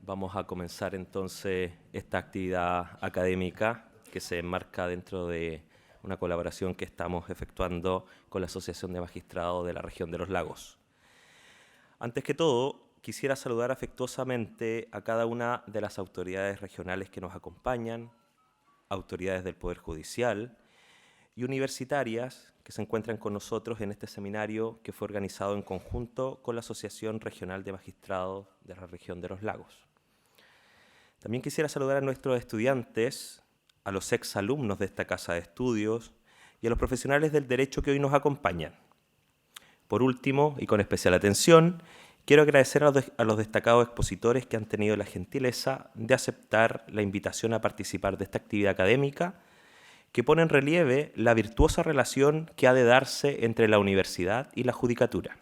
Vamos a comenzar entonces esta actividad académica que se enmarca dentro de una colaboración que estamos efectuando con la Asociación de Magistrados de la Región de los Lagos. Antes que todo, quisiera saludar afectuosamente a cada una de las autoridades regionales que nos acompañan, autoridades del Poder Judicial y universitarias que se encuentran con nosotros en este seminario que fue organizado en conjunto con la Asociación Regional de Magistrados de la Región de los Lagos. También quisiera saludar a nuestros estudiantes, a los exalumnos de esta casa de estudios y a los profesionales del derecho que hoy nos acompañan. Por último, y con especial atención, quiero agradecer a los destacados expositores que han tenido la gentileza de aceptar la invitación a participar de esta actividad académica que pone en relieve la virtuosa relación que ha de darse entre la universidad y la judicatura.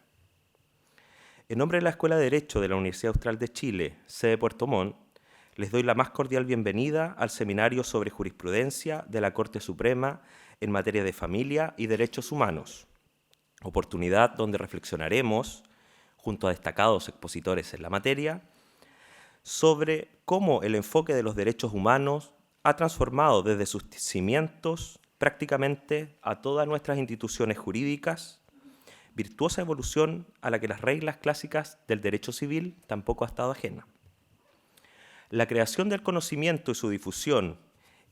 En nombre de la Escuela de Derecho de la Universidad Austral de Chile, sede Puerto Montt, les doy la más cordial bienvenida al seminario sobre jurisprudencia de la Corte Suprema en materia de familia y derechos humanos, oportunidad donde reflexionaremos, junto a destacados expositores en la materia, sobre cómo el enfoque de los derechos humanos ha transformado desde sus cimientos prácticamente a todas nuestras instituciones jurídicas, virtuosa evolución a la que las reglas clásicas del derecho civil tampoco ha estado ajena. La creación del conocimiento y su difusión,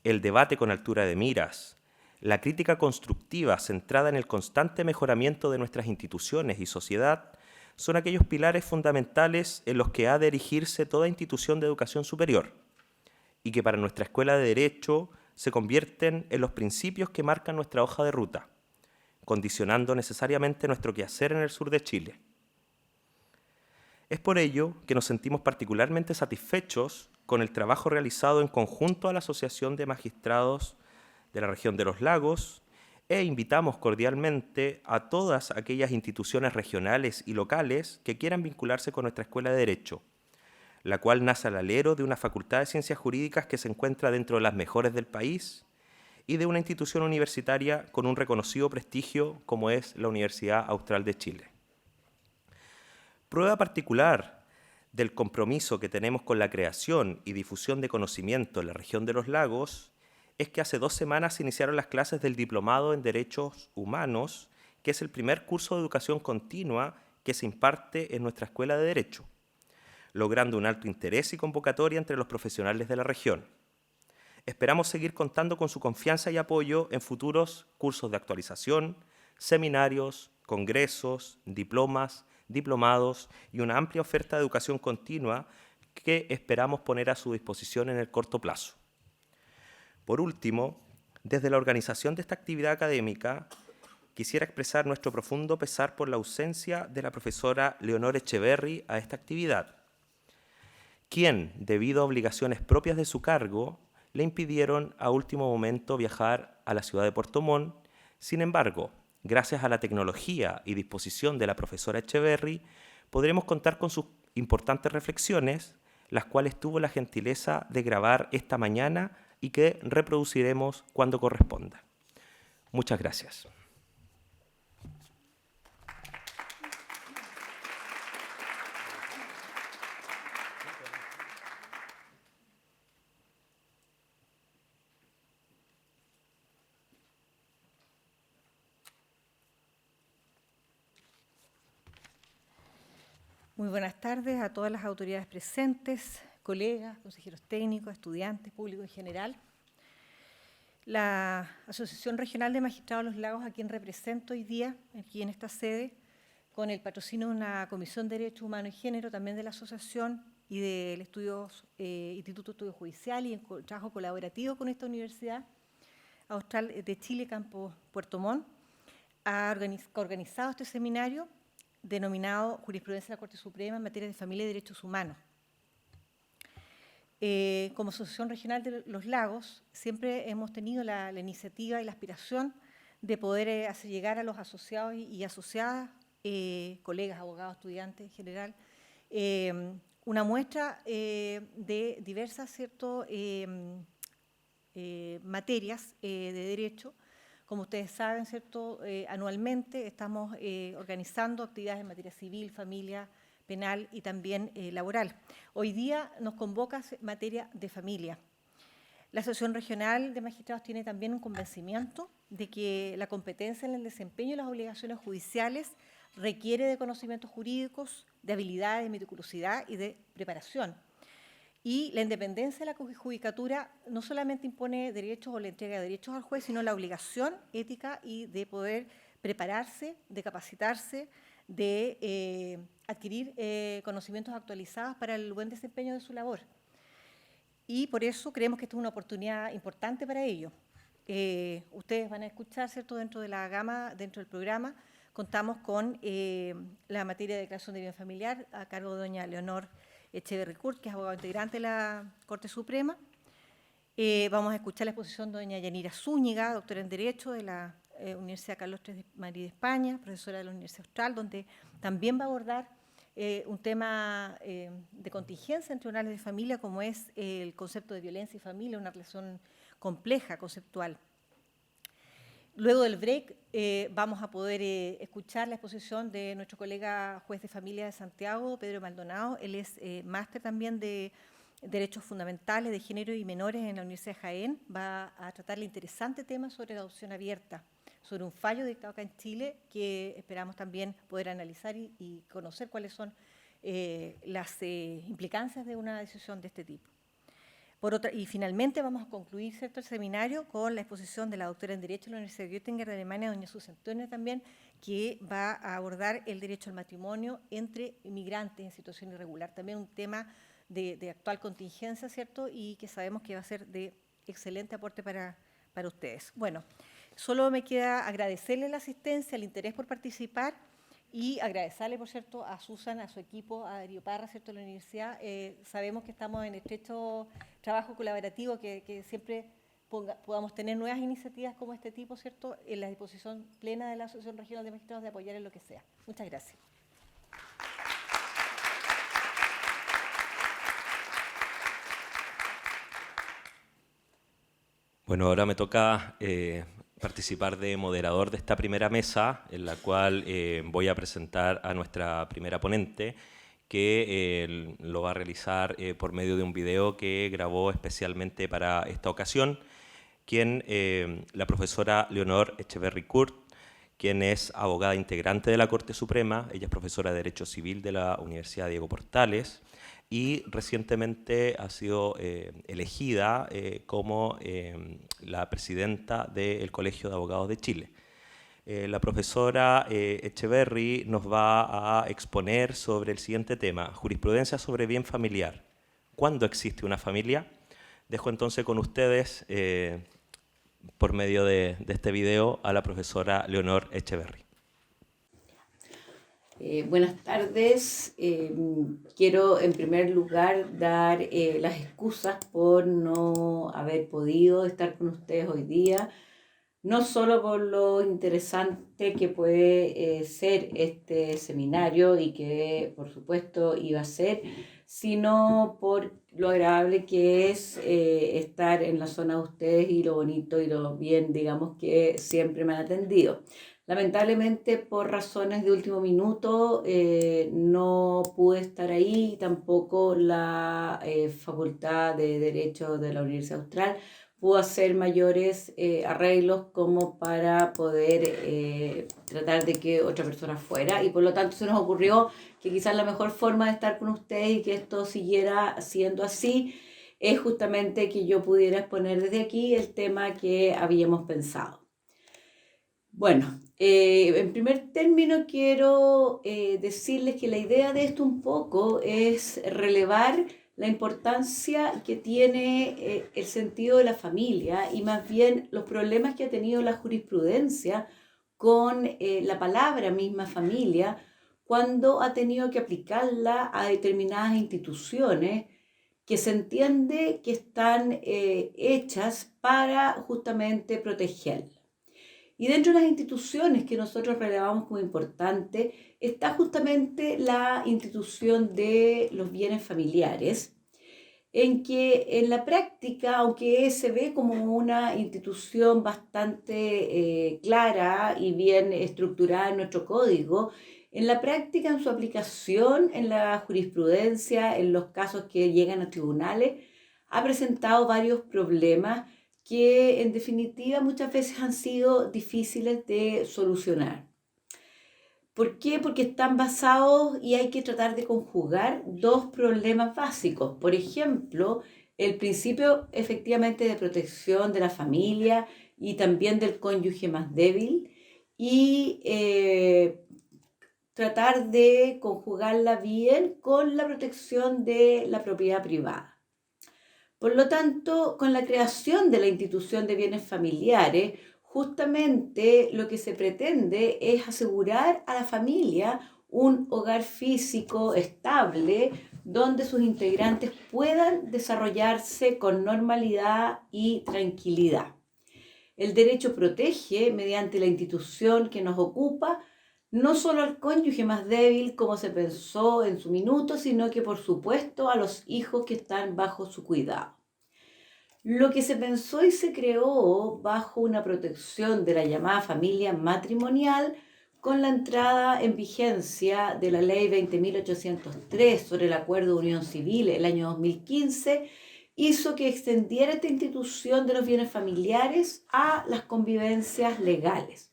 el debate con altura de miras, la crítica constructiva centrada en el constante mejoramiento de nuestras instituciones y sociedad son aquellos pilares fundamentales en los que ha de erigirse toda institución de educación superior y que para nuestra Escuela de Derecho se convierten en los principios que marcan nuestra hoja de ruta, condicionando necesariamente nuestro quehacer en el sur de Chile. Es por ello que nos sentimos particularmente satisfechos con el trabajo realizado en conjunto a la Asociación de Magistrados de la Región de los Lagos e invitamos cordialmente a todas aquellas instituciones regionales y locales que quieran vincularse con nuestra Escuela de Derecho, la cual nace al alero de una Facultad de Ciencias Jurídicas que se encuentra dentro de las mejores del país y de una institución universitaria con un reconocido prestigio como es la Universidad Austral de Chile. Prueba particular del compromiso que tenemos con la creación y difusión de conocimiento en la región de los lagos es que hace 2 semanas se iniciaron las clases del Diplomado en Derechos Humanos, que es el primer curso de educación continua que se imparte en nuestra Escuela de Derecho, logrando un alto interés y convocatoria entre los profesionales de la región. Esperamos seguir contando con su confianza y apoyo en futuros cursos de actualización, seminarios, congresos, diplomas, diplomados y una amplia oferta de educación continua que esperamos poner a su disposición en el corto plazo. Por último, desde la organización de esta actividad académica, quisiera expresar nuestro profundo pesar por la ausencia de la profesora Leonor Echeverri a esta actividad, quien, debido a obligaciones propias de su cargo, le impidieron a último momento viajar a la ciudad de Puerto Montt. Sin embargo, gracias a la tecnología y disposición de la profesora Echeverri, podremos contar con sus importantes reflexiones, las cuales tuvo la gentileza de grabar esta mañana y que reproduciremos cuando corresponda. Muchas gracias. Muy buenas tardes a todas las autoridades presentes, colegas, consejeros técnicos, estudiantes, público en general. La Asociación Regional de Magistrados de los Lagos, a quien represento hoy día, aquí en esta sede, con el patrocinio de una Comisión de Derechos Humanos y Género, también de la asociación y del Instituto de Estudios Judiciales y en trabajo colaborativo con esta Universidad Austral de Chile, Campus Puerto Montt, ha organizado este seminario denominado Jurisprudencia de la Corte Suprema en materia de familia y derechos humanos. Como Asociación Regional de los Lagos, siempre hemos tenido la iniciativa y la aspiración de poder hacer llegar a los asociados y asociadas, colegas, abogados, estudiantes en general, una muestra de diversas materias de derecho. Como ustedes saben, ¿cierto? Anualmente estamos organizando actividades en materia civil, familia, penal y también laboral. Hoy día nos convoca en materia de familia. La Asociación Regional de Magistrados tiene también un convencimiento de que la competencia en el desempeño de las obligaciones judiciales requiere de conocimientos jurídicos, de habilidades, de meticulosidad y de preparación. Y la independencia de la judicatura no solamente impone derechos o la entrega de derechos al juez, sino la obligación ética y de poder prepararse, de capacitarse, de adquirir conocimientos actualizados para el buen desempeño de su labor. Y por eso creemos que esta es una oportunidad importante para ello. Ustedes van a escuchar, ¿cierto?, dentro de la gama, dentro del programa, contamos con la materia de declaración de bien familiar a cargo de doña Leonor Echeverri Kurt, que es abogada integrante de la Corte Suprema. Vamos a escuchar la exposición de doña Yanira Zúñiga, doctora en Derecho de la Universidad Carlos III de Madrid de España, profesora de la Universidad Austral, donde también va a abordar un tema de contingencia en tribunales de familia, como es el concepto de violencia y familia, una relación compleja, conceptual. Luego del break vamos a poder escuchar la exposición de nuestro colega juez de familia de Santiago, Pedro Maldonado. Él es máster también de Derechos Fundamentales de Género y Menores en la Universidad de Jaén. Va a tratar el interesante tema sobre la adopción abierta, sobre un fallo dictado acá en Chile que esperamos también poder analizar y conocer cuáles son las implicancias de una decisión de este tipo. Y finalmente vamos a concluir, ¿cierto?, el seminario con la exposición de la doctora en Derecho de la Universidad de Göttingen de Alemania, doña Susan Turner también, que va a abordar el derecho al matrimonio entre inmigrantes en situación irregular. También un tema de actual contingencia, ¿cierto?, y que sabemos que va a ser de excelente aporte para ustedes. Bueno, solo me queda agradecerle la asistencia, el interés por participar y agradecerle, por cierto, a Susan, a su equipo, a Darío Parra, ¿cierto?, de la universidad. Sabemos que estamos en estrecho trabajo colaborativo, que siempre podamos tener nuevas iniciativas como este tipo, ¿cierto?, en la disposición plena de la Asociación Regional de Magistrados de apoyar en lo que sea. Muchas gracias. Bueno, ahora me toca participar de moderador de esta primera mesa, en la cual voy a presentar a nuestra primera ponente, que lo va a realizar por medio de un video que grabó especialmente para esta ocasión, la profesora Leonor Echeverri Kurt, quien es abogada integrante de la Corte Suprema. Ella es profesora de Derecho Civil de la Universidad Diego Portales y recientemente ha sido elegida como la presidenta del Colegio de Abogados de Chile. La profesora Echeverri nos va a exponer sobre el siguiente tema: jurisprudencia sobre bien familiar. ¿Cuándo existe una familia? Dejo entonces con ustedes, por medio de este video, a la profesora Leonor Echeverri. Buenas tardes. Quiero en primer lugar dar las excusas por no haber podido estar con ustedes hoy día, no solo por lo interesante que puede ser este seminario y que por supuesto iba a ser, sino por lo agradable que es estar en la zona de ustedes y lo bonito y lo bien, digamos, que siempre me han atendido. Lamentablemente, por razones de último minuto, no pude estar ahí, tampoco la Facultad de Derecho de la Universidad Austral pudo hacer mayores arreglos como para poder tratar de que otra persona fuera, y por lo tanto se nos ocurrió que quizás la mejor forma de estar con ustedes y que esto siguiera siendo así es justamente que yo pudiera exponer desde aquí el tema que habíamos pensado. Bueno, en primer término quiero decirles que la idea de esto un poco es relevar la importancia que tiene el sentido de la familia y más bien los problemas que ha tenido la jurisprudencia con la palabra misma familia cuando ha tenido que aplicarla a determinadas instituciones que se entiende que están hechas para justamente protegerla. Y dentro de las instituciones que nosotros relevamos como importante está justamente la institución de los bienes familiares, en que en la práctica, aunque se ve como una institución bastante clara y bien estructurada en nuestro código, En la práctica, en su aplicación, en la jurisprudencia, en los casos que llegan a tribunales, ha presentado varios problemas que en definitiva muchas veces han sido difíciles de solucionar. ¿Por qué? Porque están basados y hay que tratar de conjugar dos problemas básicos. Por ejemplo, el principio efectivamente de protección de la familia y también del cónyuge más débil y tratar de conjugarla bien con la protección de la propiedad privada. Por lo tanto, con la creación de la institución de bienes familiares, justamente lo que se pretende es asegurar a la familia un hogar físico estable donde sus integrantes puedan desarrollarse con normalidad y tranquilidad. El derecho protege, mediante la institución que nos ocupa, no solo al cónyuge más débil como se pensó en su minuto, sino que por supuesto a los hijos que están bajo su cuidado. Lo que se pensó y se creó bajo una protección de la llamada familia matrimonial con la entrada en vigencia de la ley 20.803 sobre el acuerdo de unión civil el año 2015, hizo que extendiera esta institución de los bienes familiares a las convivencias legales,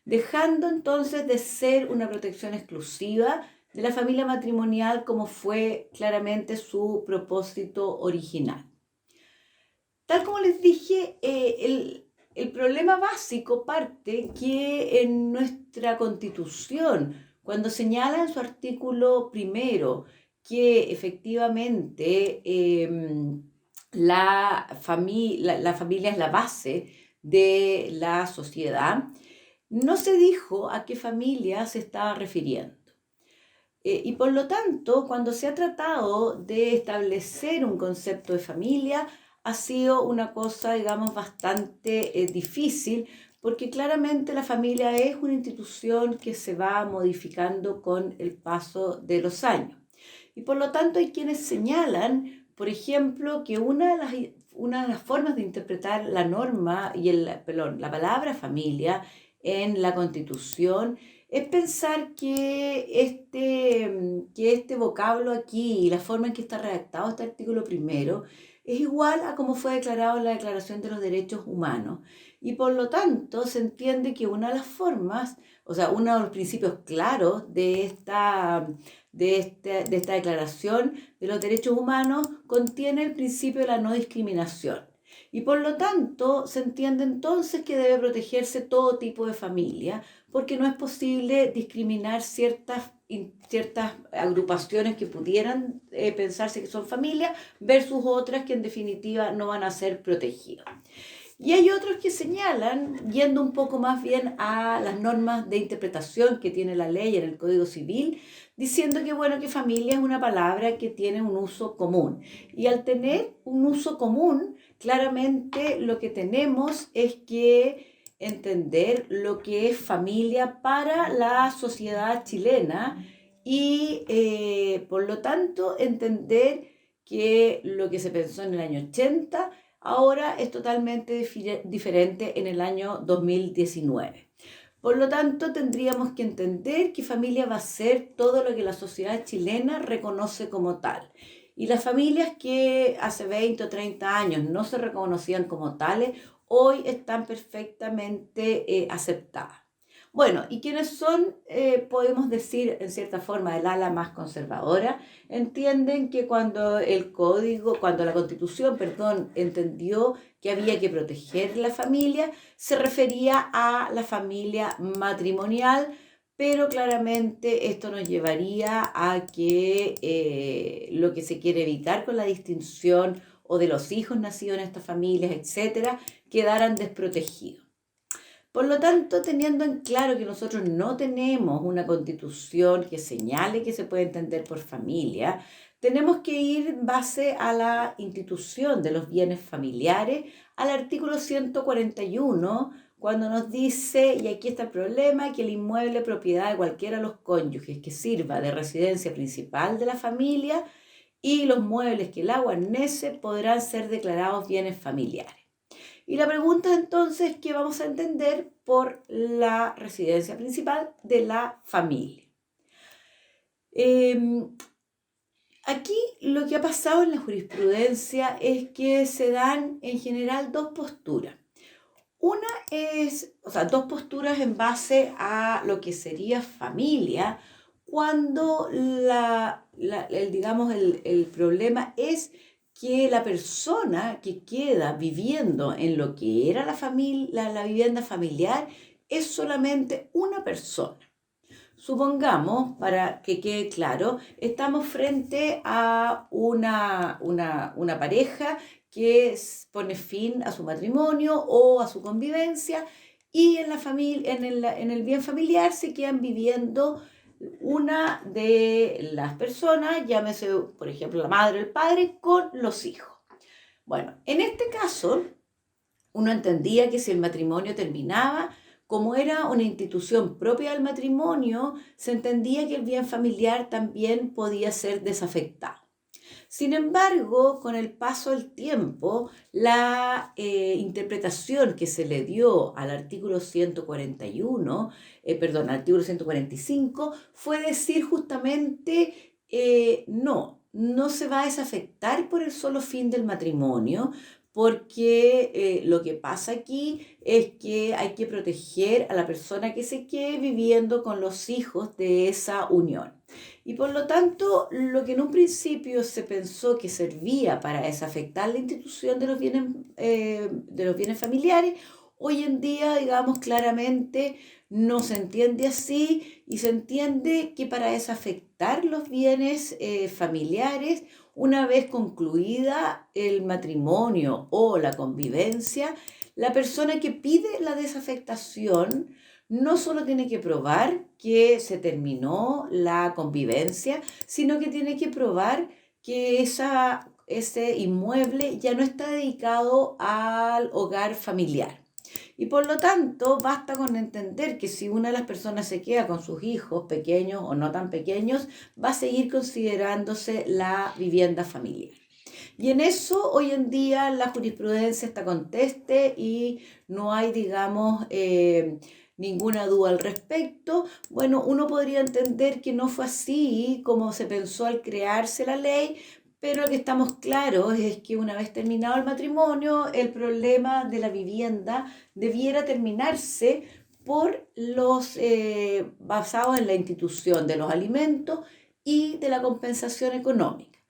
dejando entonces de ser una protección exclusiva de la familia matrimonial como fue claramente su propósito original. Tal como les dije, el problema básico parte que en nuestra Constitución, cuando señala en su artículo primero que efectivamente la familia es la base de la sociedad, no se dijo a qué familia se estaba refiriendo. Y por lo tanto, cuando se ha tratado de establecer un concepto de familia, ha sido una cosa, digamos, bastante difícil, porque claramente la familia es una institución que se va modificando con el paso de los años. Y por lo tanto hay quienes señalan, por ejemplo, que una de las formas de interpretar la norma y la palabra familia en la Constitución es pensar que este vocablo aquí y la forma en que está redactado este artículo primero es igual a como fue declarado en la Declaración de los Derechos Humanos. Y por lo tanto se entiende que una de las formas, o sea, uno de los principios claros de esta Declaración de los Derechos Humanos contiene el principio de la no discriminación. Y por lo tanto se entiende entonces que debe protegerse todo tipo de familia, porque no es posible discriminar ciertas agrupaciones que pudieran pensarse que son familias versus otras que en definitiva no van a ser protegidas. Y hay otros que señalan, yendo un poco más bien a las normas de interpretación que tiene la ley en el Código Civil, diciendo que, bueno, que familia es una palabra que tiene un uso común. Y al tener un uso común, claramente lo que tenemos es que entender lo que es familia para la sociedad chilena y por lo tanto entender que lo que se pensó en el año 80 ahora es totalmente diferente en el año 2019. Por lo tanto, tendríamos que entender que familia va a ser todo lo que la sociedad chilena reconoce como tal. Y las familias que hace 20 o 30 años no se reconocían como tales, hoy están perfectamente aceptadas. Bueno, y quienes son, podemos decir en cierta forma, el ala más conservadora, entienden que cuando la Constitución, entendió que había que proteger la familia, se refería a la familia matrimonial, pero claramente esto nos llevaría a que lo que se quiere evitar con la distinción o de los hijos nacidos en estas familias, etcétera, quedaran desprotegidos. Por lo tanto, teniendo en claro que nosotros no tenemos una constitución que señale que se puede entender por familia, tenemos que ir en base a la institución de los bienes familiares, al artículo 141, cuando nos dice, y aquí está el problema, que el inmueble propiedad de cualquiera de los cónyuges que sirva de residencia principal de la familia y los muebles que la guarnece podrán ser declarados bienes familiares. Y la pregunta entonces, ¿qué vamos a entender por la residencia principal de la familia? Aquí lo que ha pasado en la jurisprudencia es que se dan en general dos posturas. Una es, o sea, dos posturas en base a lo que sería familia, cuando el problema es que la persona que queda viviendo en lo que era la vivienda familiar es solamente una persona. Supongamos, para que quede claro, estamos frente a una pareja que pone fin a su matrimonio o a su convivencia y en la familia, en el bien familiar se quedan viviendo una de las personas, llámese por ejemplo la madre o el padre, con los hijos. Bueno, en este caso uno entendía que si el matrimonio terminaba, como era una institución propia del matrimonio, se entendía que el bien familiar también podía ser desafectado. Sin embargo, con el paso del tiempo, la interpretación que se le dio al artículo 141, al artículo 145, fue decir justamente no se va a desafectar por el solo fin del matrimonio, porque lo que pasa aquí es que hay que proteger a la persona que se quede viviendo con los hijos de esa unión. Y por lo tanto, lo que en un principio se pensó que servía para desafectar la institución de los bienes familiares, hoy en día, digamos claramente, no se entiende así y se entiende que para desafectar los bienes familiares, una vez concluida el matrimonio o la convivencia, la persona que pide la desafectación no solo tiene que probar que se terminó la convivencia, sino que tiene que probar que ese inmueble ya no está dedicado al hogar familiar. Y por lo tanto, basta con entender que si una de las personas se queda con sus hijos pequeños o no tan pequeños, va a seguir considerándose la vivienda familiar. Y en eso hoy en día la jurisprudencia está conteste y no hay, digamos, ninguna duda al respecto. Bueno, uno podría entender que no fue así como se pensó al crearse la ley, pero lo que estamos claros es que una vez terminado el matrimonio, el problema de la vivienda debiera terminarse por los basados en la institución de los alimentos y de la compensación económica.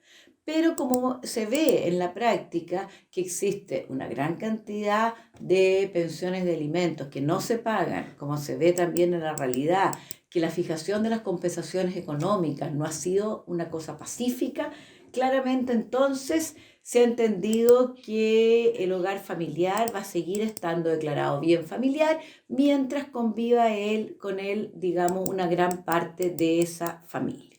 Pero como se ve en la práctica que existe una gran cantidad de pensiones de alimentos que no se pagan, como se ve también en la realidad, que la fijación de las compensaciones económicas no ha sido una cosa pacífica, claramente entonces se ha entendido que el hogar familiar va a seguir estando declarado bien familiar mientras conviva con él, digamos, una gran parte de esa familia.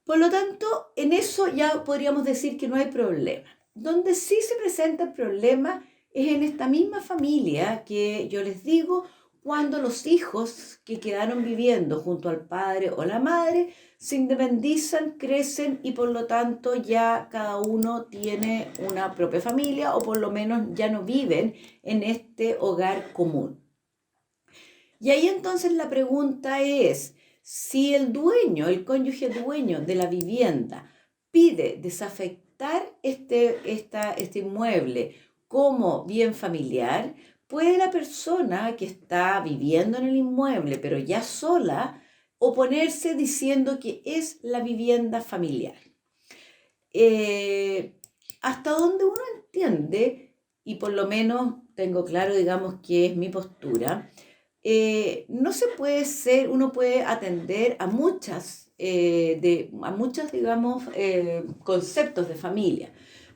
Por lo tanto, en eso ya podríamos decir que no hay problema. Donde sí se presenta el problema es en esta misma familia que yo les digo, cuando los hijos que quedaron viviendo junto al padre o la madre se independizan, crecen y por lo tanto ya cada uno tiene una propia familia o por lo menos ya no viven en este hogar común. Y ahí entonces la pregunta es, si el cónyuge dueño de la vivienda pide desafectar este inmueble como bien familiar, ¿puede la persona que está viviendo en el inmueble, pero ya sola, oponerse diciendo que es la vivienda familiar? Hasta donde uno entiende, y por lo menos tengo claro, digamos, que es mi postura, no se puede uno puede atender a muchas, digamos, conceptos de familia,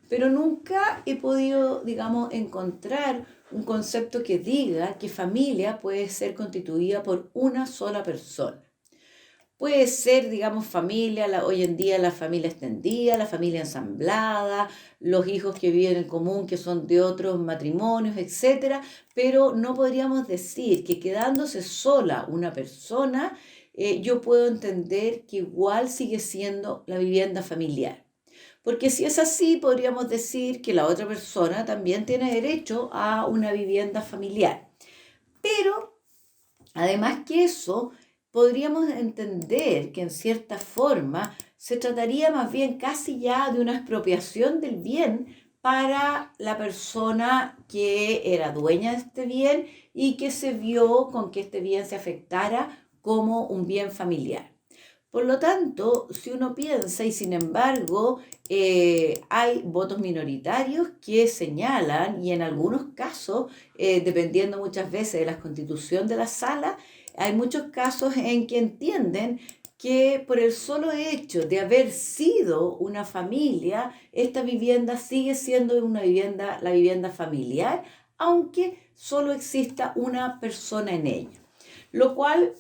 pero nunca he podido, digamos, encontrar un concepto que diga que familia puede ser constituida por una sola persona. Puede ser, digamos, familia, hoy en día la familia extendida, la familia ensamblada, los hijos que viven en común, que son de otros matrimonios, etcétera, pero no podríamos decir que quedándose sola una persona, yo puedo entender que igual sigue siendo la vivienda familiar. Porque si es así, podríamos decir que la otra persona también tiene derecho a una vivienda familiar. Pero, además que eso, podríamos entender que en cierta forma se trataría más bien casi ya de una expropiación del bien para la persona que era dueña de este bien y que se vio con que este bien se afectara como un bien familiar. Por lo tanto, si uno piensa, y sin embargo hay votos minoritarios que señalan, y en algunos casos, dependiendo muchas veces de la constitución de la sala, hay muchos casos en que entienden que por el solo hecho de haber sido una familia, esta vivienda sigue siendo la vivienda familiar, aunque solo exista una persona en ella. Lo cual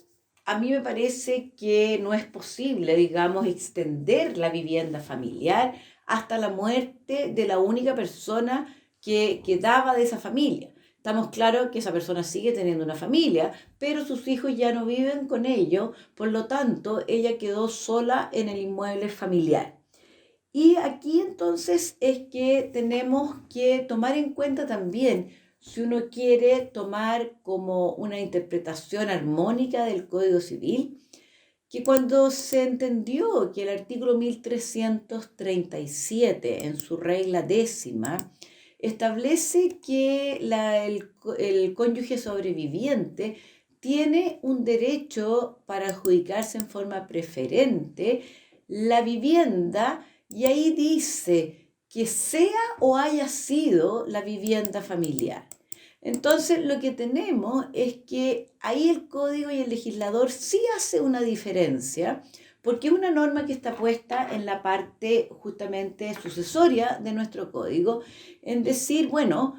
a mí me parece que no es posible, digamos, extender la vivienda familiar hasta la muerte de la única persona que quedaba de esa familia. Estamos claros que esa persona sigue teniendo una familia, pero sus hijos ya no viven con ellos, por lo tanto, ella quedó sola en el inmueble familiar. Y aquí entonces es que tenemos que tomar en cuenta también, si uno quiere tomar como una interpretación armónica del Código Civil, que cuando se entendió que el artículo 1337 en su regla 10ª establece que el cónyuge sobreviviente tiene un derecho para adjudicarse en forma preferente la vivienda, y ahí dice que sea o haya sido la vivienda familiar. Entonces lo que tenemos es que ahí el código y el legislador sí hace una diferencia, porque es una norma que está puesta en la parte justamente sucesoria de nuestro código, en decir, bueno,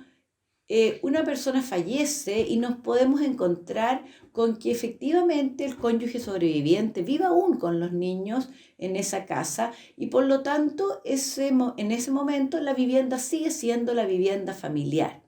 una persona fallece y nos podemos encontrar con que efectivamente el cónyuge sobreviviente viva aún con los niños en esa casa, y por lo tanto en ese momento la vivienda sigue siendo la vivienda familiar.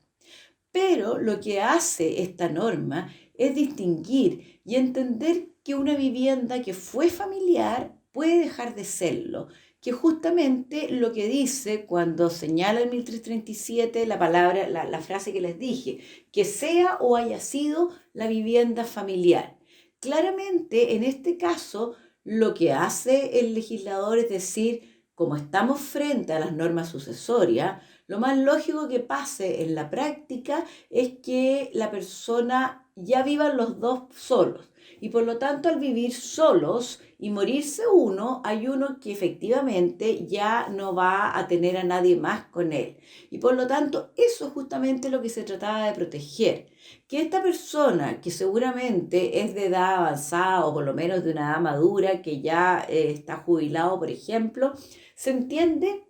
Pero lo que hace esta norma es distinguir y entender que una vivienda que fue familiar puede dejar de serlo, que justamente lo que dice cuando señala el 1337 la frase que les dije, que sea o haya sido la vivienda familiar. Claramente, en este caso, lo que hace el legislador es decir, como estamos frente a las normas sucesorias, lo más lógico que pase en la práctica es que la persona ya vivan los dos solos, y por lo tanto al vivir solos y morirse uno, hay uno que efectivamente ya no va a tener a nadie más con él, y por lo tanto eso es justamente lo que se trataba de proteger, que esta persona que seguramente es de edad avanzada o por lo menos de una edad madura, que ya está jubilado por ejemplo, se entiende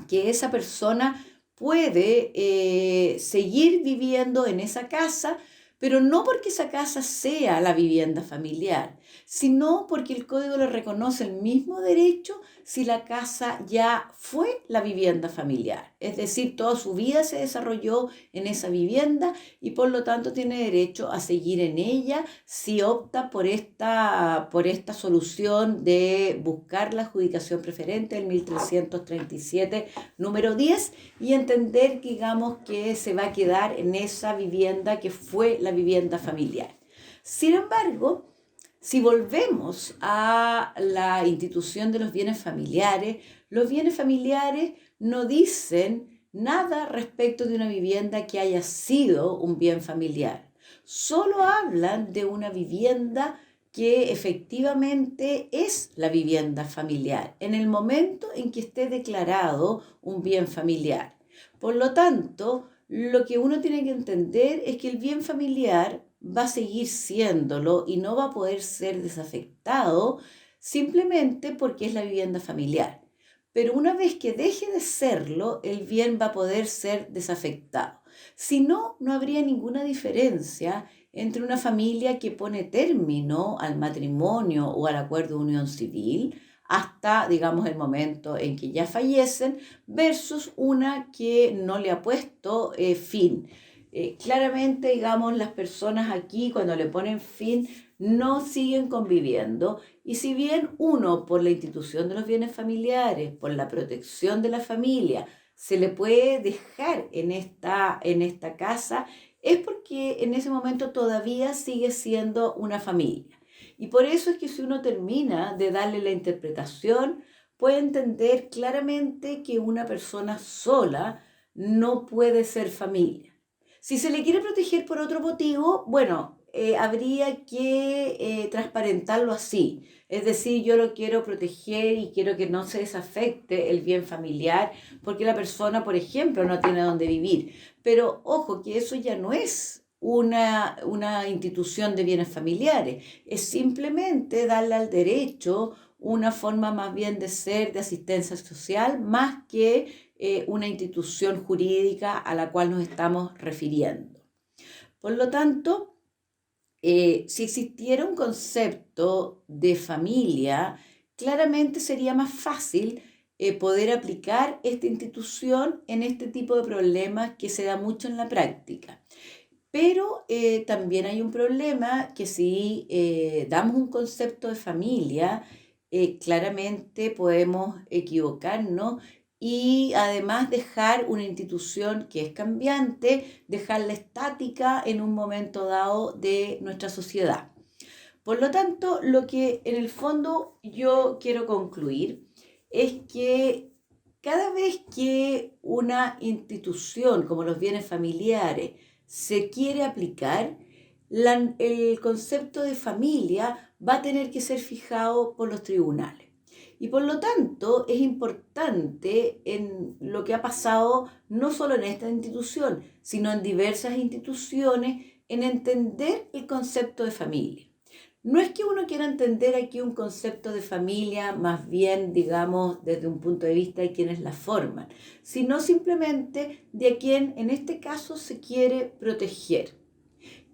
que esa persona puede seguir viviendo en esa casa, pero no porque esa casa sea la vivienda familiar, sino porque el código le reconoce el mismo derecho si la casa ya fue la vivienda familiar. Es decir, toda su vida se desarrolló en esa vivienda y por lo tanto tiene derecho a seguir en ella si opta por esta solución de buscar la adjudicación preferente del 1337 número 10 y entender, digamos, que se va a quedar en esa vivienda que fue la vivienda familiar. Sin embargo, si volvemos a la institución de los bienes familiares no dicen nada respecto de una vivienda que haya sido un bien familiar. Solo hablan de una vivienda que efectivamente es la vivienda familiar en el momento en que esté declarado un bien familiar. Por lo tanto, lo que uno tiene que entender es que el bien familiar va a seguir siéndolo y no va a poder ser desafectado simplemente porque es la vivienda familiar. Pero una vez que deje de serlo, el bien va a poder ser desafectado. Si no, no habría ninguna diferencia entre una familia que pone término al matrimonio o al acuerdo de unión civil hasta, digamos, el momento en que ya fallecen, versus una que no le ha puesto fin. Claramente, digamos, las personas aquí cuando le ponen fin no siguen conviviendo, y si bien uno por la institución de los bienes familiares, por la protección de la familia, se le puede dejar en esta casa, es porque en ese momento todavía sigue siendo una familia. Y por eso es que si uno termina de darle la interpretación, puede entender claramente que una persona sola no puede ser familia. Si se le quiere proteger por otro motivo, bueno, habría que transparentarlo así. Es decir, yo lo quiero proteger y quiero que no se desafecte el bien familiar porque la persona, por ejemplo, no tiene dónde vivir. Pero ojo, que eso ya no es una institución de bienes familiares, es simplemente darle al derecho una forma más bien de ser de asistencia social, más que una institución jurídica a la cual nos estamos refiriendo. Por lo tanto, si existiera un concepto de familia, claramente sería más fácil poder aplicar esta institución en este tipo de problemas que se da mucho en la práctica. Pero también hay un problema que si damos un concepto de familia, claramente podemos equivocarnos y además dejar una institución que es cambiante, dejarla estática en un momento dado de nuestra sociedad. Por lo tanto, lo que en el fondo yo quiero concluir es que cada vez que una institución como los bienes familiares se quiere aplicar, el concepto de familia va a tener que ser fijado por los tribunales. Y por lo tanto es importante en lo que ha pasado no solo en esta institución, sino en diversas instituciones, en entender el concepto de familia. No es que uno quiera entender aquí un concepto de familia, más bien, digamos, desde un punto de vista de quienes la forman, sino simplemente de a quien en este caso se quiere proteger.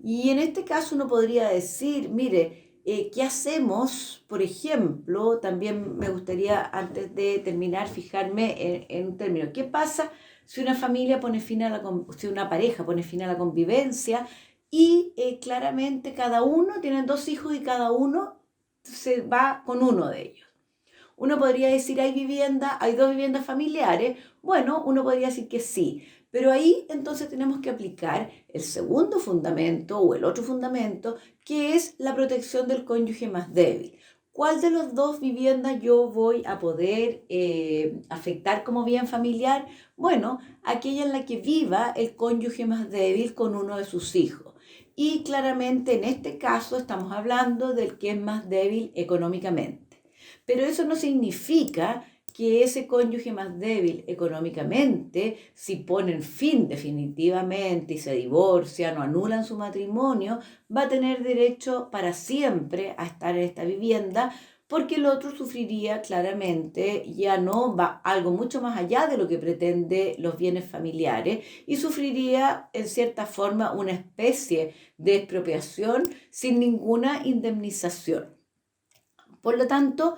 Y en este caso uno podría decir, mire, ¿qué hacemos? Por ejemplo, también me gustaría, antes de terminar, fijarme en un término. ¿Qué pasa si una familia pone fin a si una pareja pone fin a la convivencia y claramente cada uno tiene 2 hijos y cada uno se va con uno de ellos? Uno podría decir, hay 2 viviendas familiares. Bueno, uno podría decir que sí. Pero ahí entonces tenemos que aplicar el segundo fundamento o el otro fundamento, que es la protección del cónyuge más débil. ¿Cuál de las 2 viviendas yo voy a poder afectar como bien familiar? Bueno, aquella en la que viva el cónyuge más débil con uno de sus hijos. Y claramente en este caso estamos hablando del que es más débil económicamente. Pero eso no significa que ese cónyuge más débil económicamente, si ponen fin definitivamente y se divorcian o anulan su matrimonio, va a tener derecho para siempre a estar en esta vivienda, porque el otro sufriría claramente, ya no va algo mucho más allá de lo que pretende los bienes familiares, y sufriría en cierta forma una especie de expropiación sin ninguna indemnización. Por lo tanto,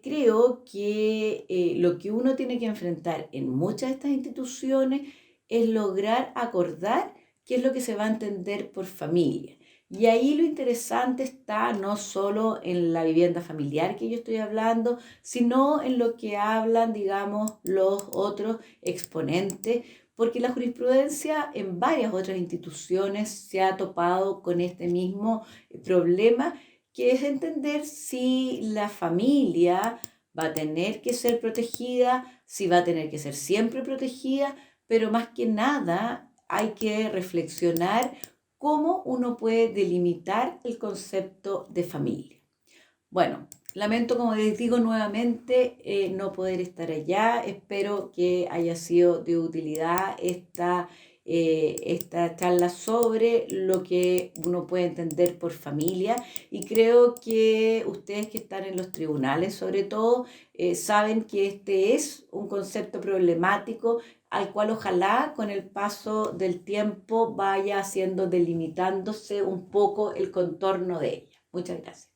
creo que lo que uno tiene que enfrentar en muchas de estas instituciones es lograr acordar qué es lo que se va a entender por familia. Y ahí lo interesante está no solo en la vivienda familiar que yo estoy hablando, sino en lo que hablan, digamos, los otros exponentes, porque la jurisprudencia en varias otras instituciones se ha topado con este mismo problema, que es entender si la familia va a tener que ser protegida, si va a tener que ser siempre protegida, pero más que nada hay que reflexionar cómo uno puede delimitar el concepto de familia. Bueno, lamento, como les digo nuevamente, no poder estar allá. Espero que haya sido de utilidad esta charla sobre lo que uno puede entender por familia, y creo que ustedes que están en los tribunales sobre todo saben que este es un concepto problemático al cual ojalá con el paso del tiempo vaya haciendo delimitándose un poco el contorno de ella. Muchas gracias.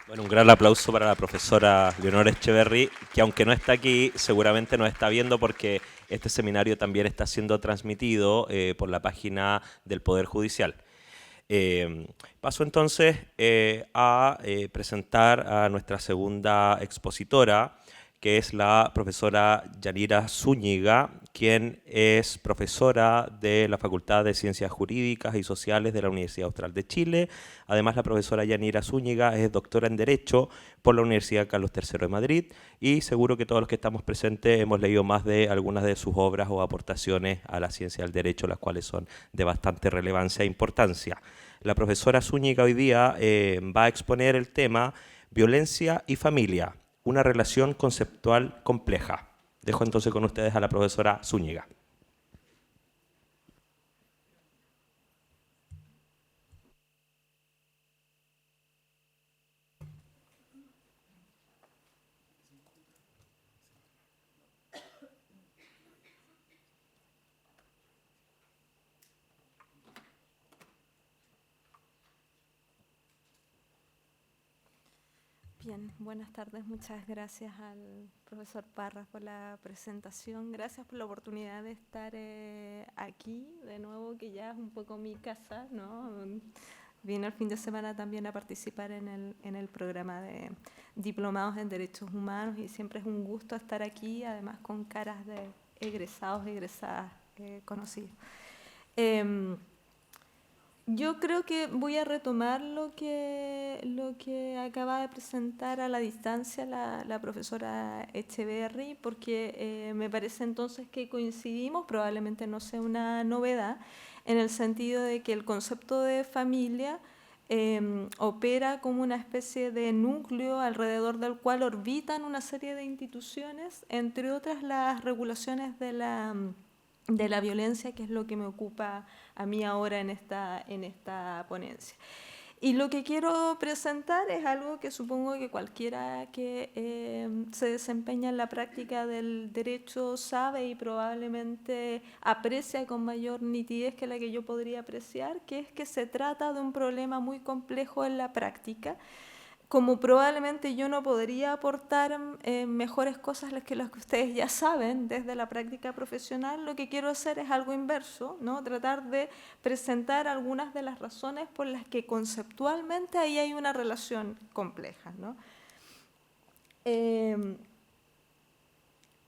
Bueno, un gran aplauso para la profesora Leonora Echeverry, que aunque no está aquí, seguramente nos está viendo porque este seminario también está siendo transmitido por la página del Poder Judicial. Paso entonces a presentar a nuestra segunda expositora, que es la profesora Yanira Zúñiga, quien es profesora de la Facultad de Ciencias Jurídicas y Sociales de la Universidad Austral de Chile. Además, la profesora Yanira Zúñiga es doctora en Derecho por la Universidad Carlos III de Madrid, y seguro que todos los que estamos presentes hemos leído más de algunas de sus obras o aportaciones a la ciencia del derecho, las cuales son de bastante relevancia e importancia. La profesora Zúñiga hoy día va a exponer el tema Violencia y familia, una relación conceptual compleja. Dejo entonces con ustedes a la profesora Zúñiga. Bien, buenas tardes. Muchas gracias al profesor Parras por la presentación. Gracias por la oportunidad de estar aquí de nuevo, que ya es un poco mi casa, ¿no? Vine el fin de semana también a participar en el programa de Diplomados en Derechos Humanos y siempre es un gusto estar aquí, además con caras de egresados, egresadas conocidos. Yo creo que voy a retomar lo que acaba de presentar a la distancia la profesora Echeverry, porque me parece entonces que coincidimos, probablemente no sea una novedad, en el sentido de que el concepto de familia opera como una especie de núcleo alrededor del cual orbitan una serie de instituciones, entre otras las regulaciones de la violencia, que es lo que me ocupa a mí ahora en esta ponencia. Y lo que quiero presentar es algo que supongo que cualquiera que se desempeña en la práctica del derecho sabe y probablemente aprecia con mayor nitidez que la que yo podría apreciar, que es que se trata de un problema muy complejo en la práctica. Como probablemente yo no podría aportar mejores cosas que las que ustedes ya saben desde la práctica profesional, lo que quiero hacer es algo inverso, ¿no? Tratar de presentar algunas de las razones por las que conceptualmente ahí hay una relación compleja, ¿no?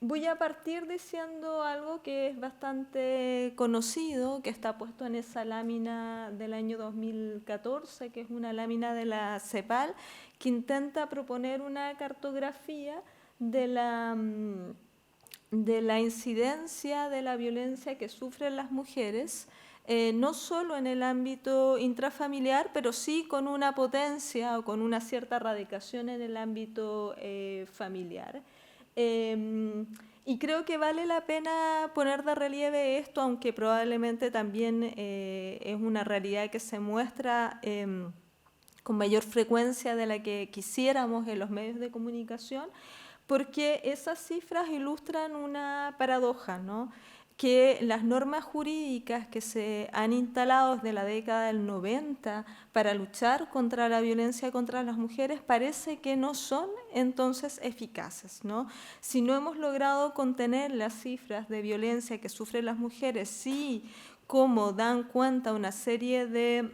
Voy a partir diciendo algo que es bastante conocido, que está puesto en esa lámina del año 2014, que es una lámina de la CEPAL, que intenta proponer una cartografía de la incidencia de la violencia que sufren las mujeres, no solo en el ámbito intrafamiliar, pero sí con una potencia o con una cierta radicación en el ámbito familiar. Y creo que vale la pena poner de relieve esto, aunque probablemente también es una realidad que se muestra con mayor frecuencia de la que quisiéramos en los medios de comunicación, porque esas cifras ilustran una paradoja, ¿no? Que las normas jurídicas que se han instalado desde la década del 90 para luchar contra la violencia contra las mujeres parece que no son entonces eficaces, ¿no? Si no hemos logrado contener las cifras de violencia que sufren las mujeres, sí, como dan cuenta una serie de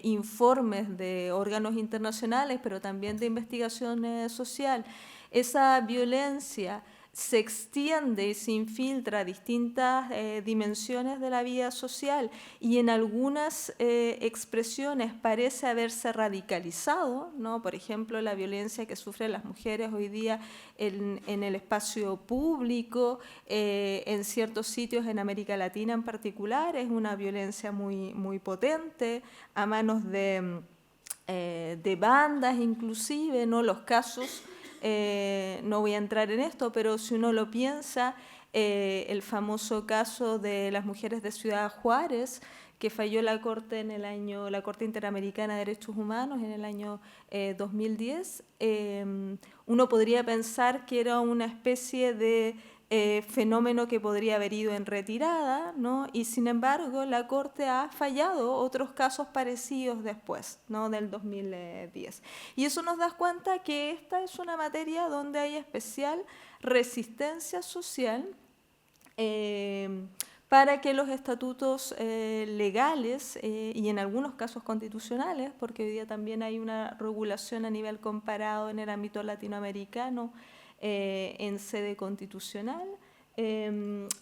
informes de órganos internacionales, pero también de investigación social, esa violencia se extiende y se infiltra a distintas dimensiones de la vida social y en algunas expresiones parece haberse radicalizado, ¿no? Por ejemplo, la violencia que sufren las mujeres hoy día en el espacio público, en ciertos sitios en América Latina en particular, es una violencia muy, muy potente, a manos de bandas inclusive, ¿no? Los casos... no voy a entrar en esto, pero si uno lo piensa, el famoso caso de las mujeres de Ciudad Juárez, que falló la Corte la Corte Interamericana de Derechos Humanos en el año 2010, uno podría pensar que era una especie de fenómeno que podría haber ido en retirada, ¿no? Y sin embargo la Corte ha fallado otros casos parecidos después, ¿no? Del 2010. Y eso nos da cuenta que esta es una materia donde hay especial resistencia social para que los estatutos legales y en algunos casos constitucionales, porque hoy día también hay una regulación a nivel comparado en el ámbito latinoamericano, en sede constitucional,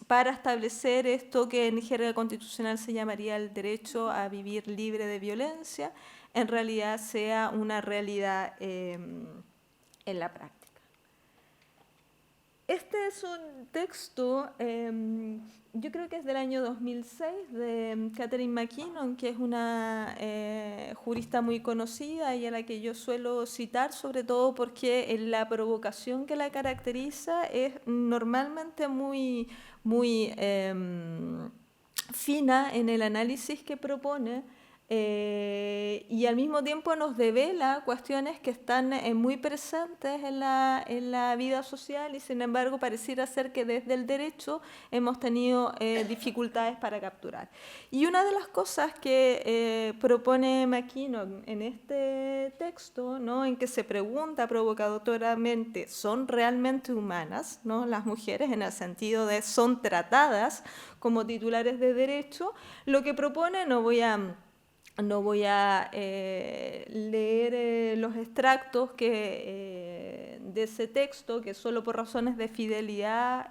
para establecer esto que en jerga constitucional se llamaría el derecho a vivir libre de violencia, en realidad sea una realidad en la práctica. Este es un texto, yo creo que es del año 2006, de Catherine McKinnon, que es una jurista muy conocida y a la que yo suelo citar, sobre todo porque la provocación que la caracteriza es normalmente muy fina en el análisis que propone, y al mismo tiempo nos devela cuestiones que están muy presentes en la vida social y sin embargo pareciera ser que desde el derecho hemos tenido dificultades para capturar. Y una de las cosas que propone McKinnon en este texto, ¿no?, en que se pregunta provocatoramente, ¿son realmente humanas, ¿no?, las mujeres, en el sentido de son tratadas como titulares de derecho? Lo que propone, no voy a leer los extractos de ese texto, que solo por razones de fidelidad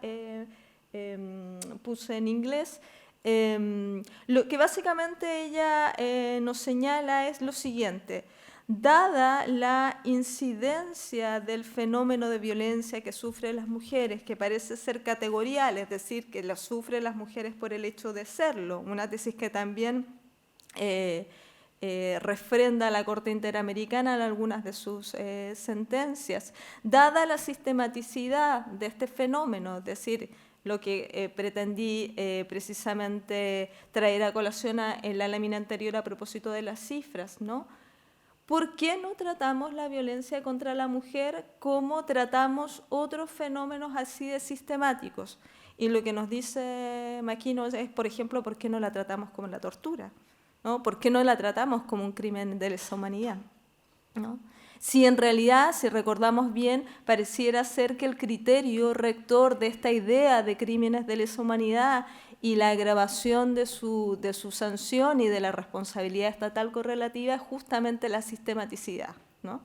puse en inglés. Lo que básicamente ella nos señala es lo siguiente: dada la incidencia del fenómeno de violencia que sufren las mujeres, que parece ser categorial, es decir, que la sufren las mujeres por el hecho de serlo, una tesis que también refrenda la Corte Interamericana en algunas de sus sentencias. Dada la sistematicidad de este fenómeno, es decir, lo que pretendí precisamente traer a colación en la lámina anterior a propósito de las cifras, ¿no? ¿Por qué no tratamos la violencia contra la mujer como tratamos otros fenómenos así de sistemáticos? Y lo que nos dice McKinnon es, por ejemplo, ¿por qué no la tratamos como la tortura? ¿No? ¿Por qué no la tratamos como un crimen de lesa humanidad? ¿No? Si en realidad, si recordamos bien, pareciera ser que el criterio rector de esta idea de crímenes de lesa humanidad y la agravación de su sanción y de la responsabilidad estatal correlativa es justamente la sistematicidad, ¿no?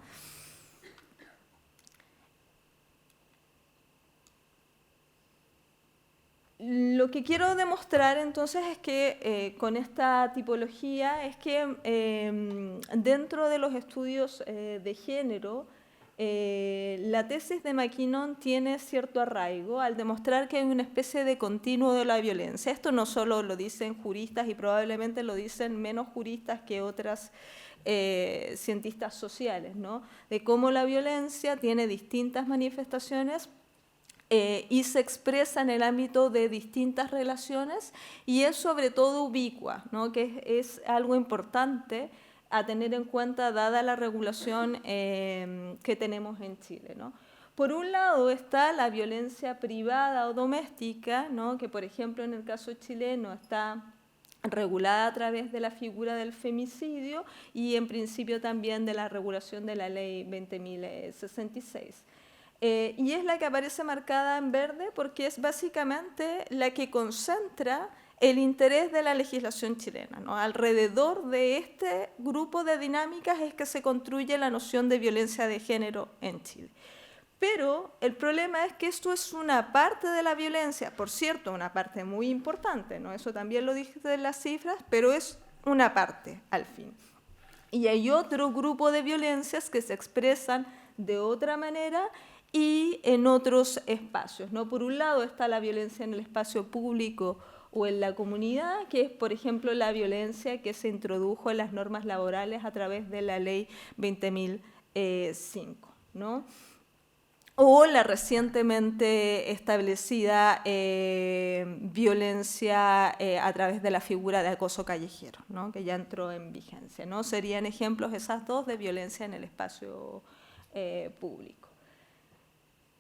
Lo que quiero demostrar entonces es que con esta tipología es que dentro de los estudios de género, la tesis de McKinnon tiene cierto arraigo al demostrar que hay una especie de continuo de la violencia. Esto no solo lo dicen juristas y probablemente lo dicen menos juristas que otras cientistas sociales, ¿no? De cómo la violencia tiene distintas manifestaciones y se expresa en el ámbito de distintas relaciones y es sobre todo ubicua, ¿no?, que es algo importante a tener en cuenta dada la regulación que tenemos en Chile, ¿no? Por un lado está la violencia privada o doméstica, ¿no?, que por ejemplo en el caso chileno está regulada a través de la figura del femicidio y en principio también de la regulación de la ley 20.066. Y es la que aparece marcada en verde porque es básicamente la que concentra el interés de la legislación chilena, ¿no? Alrededor de este grupo de dinámicas es que se construye la noción de violencia de género en Chile. Pero el problema es que esto es una parte de la violencia, por cierto, una parte muy importante, ¿no? Eso también lo dije en las cifras, pero es una parte al fin. Y hay otro grupo de violencias que se expresan de otra manera y en otros espacios, ¿no? Por un lado está la violencia en el espacio público o en la comunidad, que es, por ejemplo, la violencia que se introdujo en las normas laborales a través de la ley 20.005, ¿no? O la recientemente establecida violencia a través de la figura de acoso callejero, ¿no?, que ya entró en vigencia, ¿no? Serían ejemplos esas dos de violencia en el espacio público.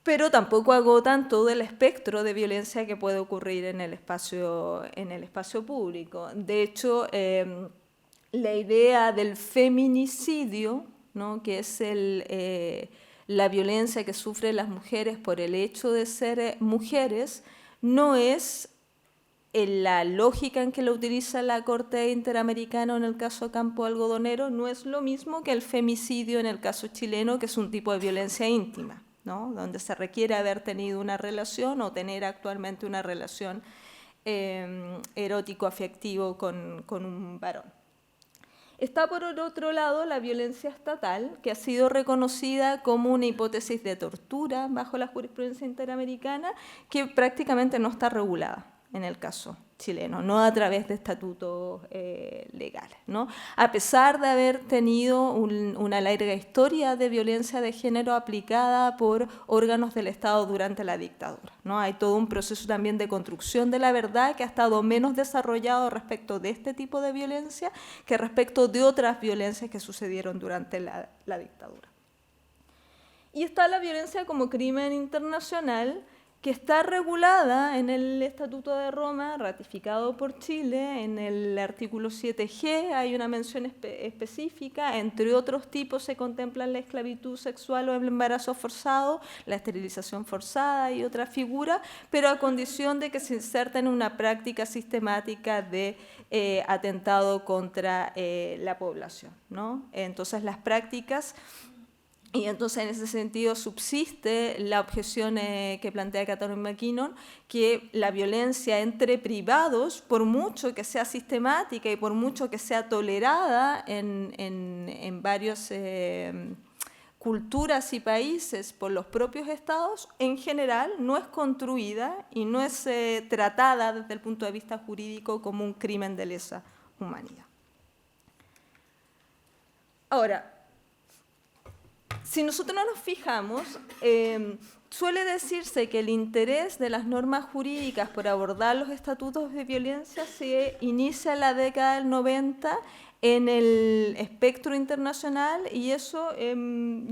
Pero tampoco agotan todo el espectro de violencia que puede ocurrir en el espacio público. De hecho, la idea del feminicidio, ¿no?, que es la violencia que sufren las mujeres por el hecho de ser mujeres, no es en la lógica en que lo utiliza la Corte Interamericana en el caso Campo Algodonero, no es lo mismo que el femicidio en el caso chileno, que es un tipo de violencia íntima, ¿no? Donde se requiere haber tenido una relación o tener actualmente una relación erótico-afectivo con un varón. Está por el otro lado la violencia estatal, que ha sido reconocida como una hipótesis de tortura bajo la jurisprudencia interamericana, que prácticamente no está regulada en el caso chileno, no a través de estatutos legales, ¿no? A pesar de haber tenido una larga historia de violencia de género aplicada por órganos del Estado durante la dictadura, ¿no? Hay todo un proceso también de construcción de la verdad que ha estado menos desarrollado respecto de este tipo de violencia que respecto de otras violencias que sucedieron durante la dictadura. Y está la violencia como crimen internacional, que está regulada en el Estatuto de Roma, ratificado por Chile, en el artículo 7G hay una mención específica, entre otros tipos se contemplan la esclavitud sexual o el embarazo forzado, la esterilización forzada y otra figura, pero a condición de que se inserta en una práctica sistemática de atentado contra la población, ¿no? Entonces las prácticas... Y entonces, en ese sentido, subsiste la objeción que plantea Catherine McKinnon, que la violencia entre privados, por mucho que sea sistemática y por mucho que sea tolerada en varias culturas y países por los propios estados, en general no es construida y no es tratada desde el punto de vista jurídico como un crimen de lesa humanidad. Ahora, si nosotros no nos fijamos, suele decirse que el interés de las normas jurídicas por abordar los estatutos de violencia se inicia en la década del 90 en el espectro internacional, y eso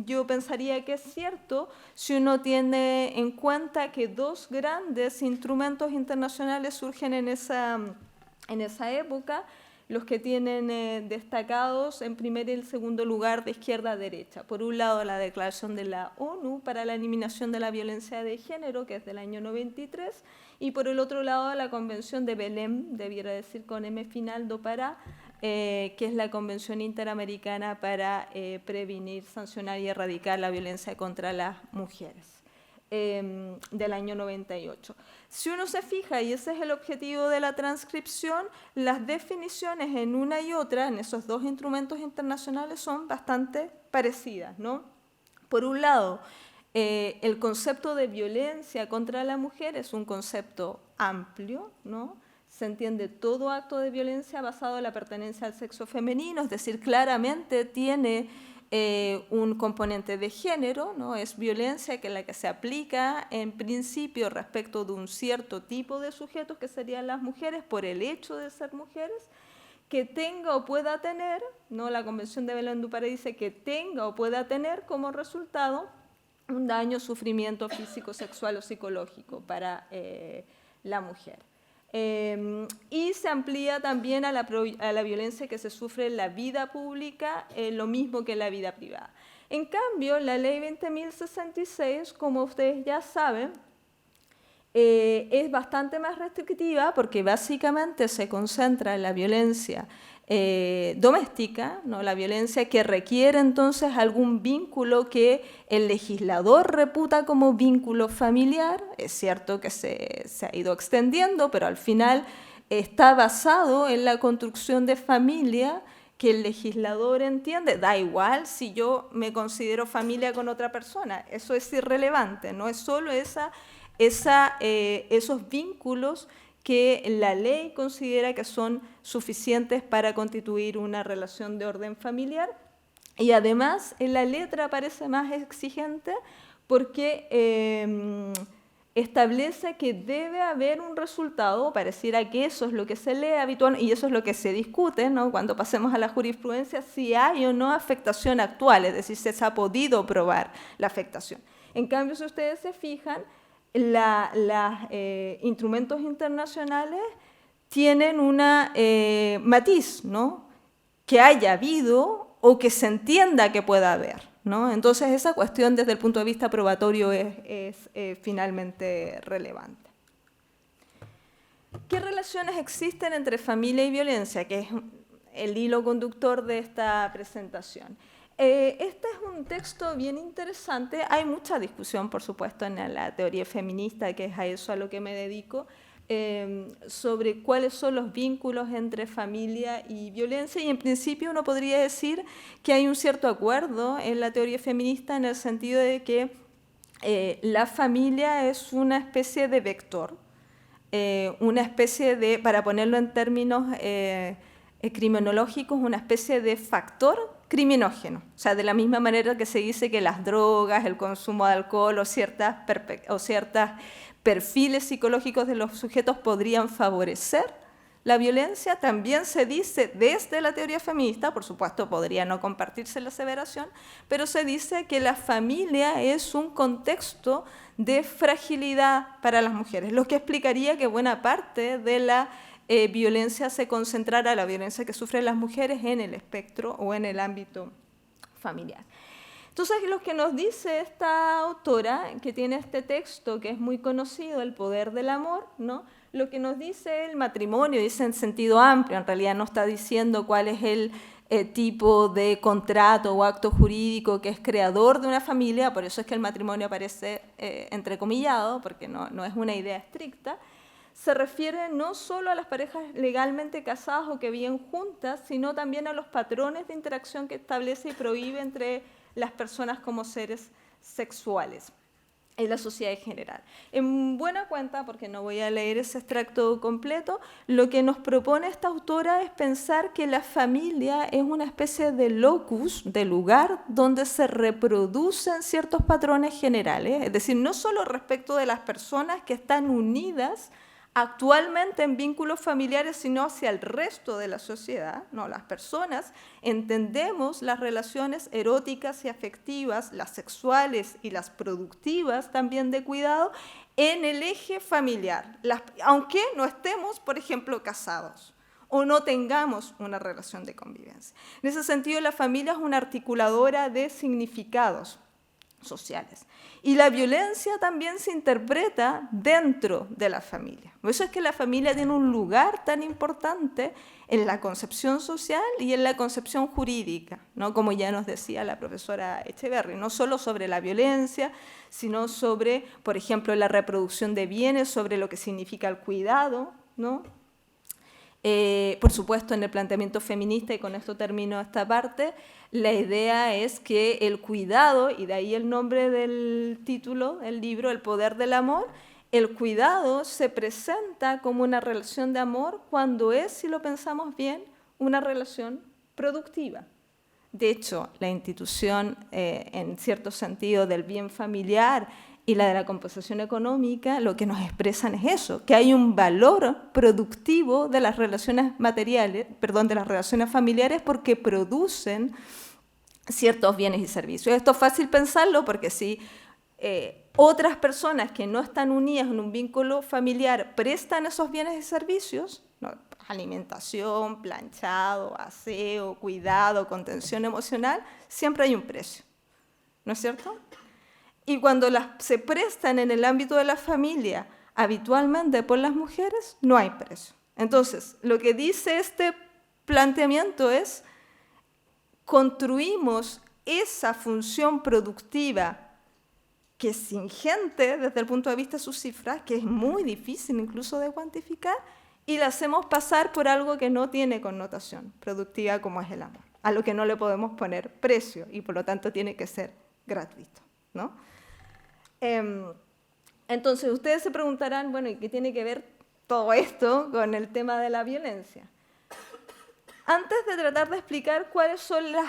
yo pensaría que es cierto si uno tiene en cuenta que dos grandes instrumentos internacionales surgen en esa época, los que tienen destacados en primer y en segundo lugar de izquierda a derecha. Por un lado, la Declaración de la ONU para la Eliminación de la Violencia de Género, que es del año 93, y por el otro lado, la Convención de Belém, debiera decir con M final, do Pará, que es la Convención Interamericana para prevenir, sancionar y erradicar la violencia contra las mujeres, del año 98. Si uno se fija, y ese es el objetivo de la transcripción, las definiciones en una y otra, en esos dos instrumentos internacionales, son bastante parecidas, ¿no? Por un lado, el concepto de violencia contra la mujer es un concepto amplio, ¿no? Se entiende todo acto de violencia basado en la pertenencia al sexo femenino, es decir, claramente tiene un componente de género, ¿no? Es violencia que es la que se aplica en principio respecto de un cierto tipo de sujetos que serían las mujeres por el hecho de ser mujeres, que tenga o pueda tener, ¿no? La Convención de Belém do Pará dice que tenga o pueda tener como resultado un daño, sufrimiento físico, sexual o psicológico para la mujer. Y se amplía también a la violencia que se sufre en la vida pública, lo mismo que en la vida privada. En cambio, la Ley 20.066, como ustedes ya saben, es bastante más restrictiva porque básicamente se concentra en la violencia doméstica, ¿no? La violencia que requiere entonces algún vínculo que el legislador reputa como vínculo familiar. Es cierto que se ha ido extendiendo, pero al final está basado en la construcción de familia que el legislador entiende. Da igual si yo me considero familia con otra persona, eso es irrelevante, no es solo esos vínculos que la ley considera que son suficientes para constituir una relación de orden familiar, y además en la letra parece más exigente porque establece que debe haber un resultado, pareciera que eso es lo que se lee habitualmente y eso es lo que se discute, ¿no? Cuando pasemos a la jurisprudencia, si hay o no afectación actual, es decir, si se ha podido probar la afectación. En cambio, si ustedes se fijan, los instrumentos internacionales tienen una matiz, ¿no? Que haya habido o que se entienda que pueda haber, ¿no? Entonces esa cuestión desde el punto de vista probatorio es finalmente relevante. ¿Qué relaciones existen entre familia y violencia? Que es el hilo conductor de esta presentación. Este es un texto bien interesante. Hay mucha discusión, por supuesto, en la teoría feminista, que es a eso a lo que me dedico, sobre cuáles son los vínculos entre familia y violencia, y en principio uno podría decir que hay un cierto acuerdo en la teoría feminista en el sentido de que la familia es una especie de vector, una especie de, para ponerlo en términos criminológicos, una especie de factor criminógeno. O sea, de la misma manera que se dice que las drogas, el consumo de alcohol o ciertos perfiles psicológicos de los sujetos podrían favorecer la violencia, también se dice desde la teoría feminista, por supuesto podría no compartirse la aseveración, pero se dice que la familia es un contexto de fragilidad para las mujeres, lo que explicaría que buena parte de la violencia se concentrara, la violencia que sufren las mujeres, en el espectro o en el ámbito familiar. Entonces, lo que nos dice esta autora, que tiene este texto que es muy conocido, El poder del amor, ¿no? Lo que nos dice el matrimonio, dice en sentido amplio, en realidad no está diciendo cuál es el tipo de contrato o acto jurídico que es creador de una familia, por eso es que el matrimonio aparece entrecomillado, porque no es una idea estricta. Se refiere no solo a las parejas legalmente casadas o que viven juntas, sino también a los patrones de interacción que establece y prohíbe entre las personas como seres sexuales en la sociedad en general. En buena cuenta, porque no voy a leer ese extracto completo, lo que nos propone esta autora es pensar que la familia es una especie de locus, de lugar, donde se reproducen ciertos patrones generales, es decir, no solo respecto de las personas que están unidas actualmente en vínculos familiares, sino hacia el resto de la sociedad. No, las personas entendemos las relaciones eróticas y afectivas, las sexuales y las productivas también de cuidado, en el eje familiar, aunque no estemos, por ejemplo, casados o no tengamos una relación de convivencia. En ese sentido, la familia es una articuladora de significados sociales. Y la violencia también se interpreta dentro de la familia. Por eso es que la familia tiene un lugar tan importante en la concepción social y en la concepción jurídica, ¿no? Como ya nos decía la profesora Echeverry, no solo sobre la violencia, sino sobre, por ejemplo, la reproducción de bienes, sobre lo que significa el cuidado, ¿no? Por supuesto, en el planteamiento feminista, y con esto termino esta parte, la idea es que el cuidado, y de ahí el nombre del título del libro, El poder del amor, el cuidado se presenta como una relación de amor cuando es, si lo pensamos bien, una relación productiva. De hecho, la institución, en cierto sentido, del bien familiar y la de la compensación económica, lo que nos expresan es eso, que hay un valor productivo de las relaciones de las relaciones familiares, porque producen ciertos bienes y servicios. Esto es fácil pensarlo porque si otras personas que no están unidas en un vínculo familiar prestan esos bienes y servicios, ¿no? Alimentación, planchado, aseo, cuidado, contención emocional, siempre hay un precio, ¿no es cierto? Y cuando se prestan en el ámbito de la familia habitualmente por las mujeres, no hay precio. Entonces, lo que dice este planteamiento es: construimos esa función productiva que es ingente desde el punto de vista de sus cifras, que es muy difícil incluso de cuantificar, y la hacemos pasar por algo que no tiene connotación productiva como es el amor, a lo que no le podemos poner precio y por lo tanto tiene que ser gratuito, ¿no? Entonces, ustedes se preguntarán, bueno, ¿y qué tiene que ver todo esto con el tema de la violencia? Antes de tratar de explicar cuáles son las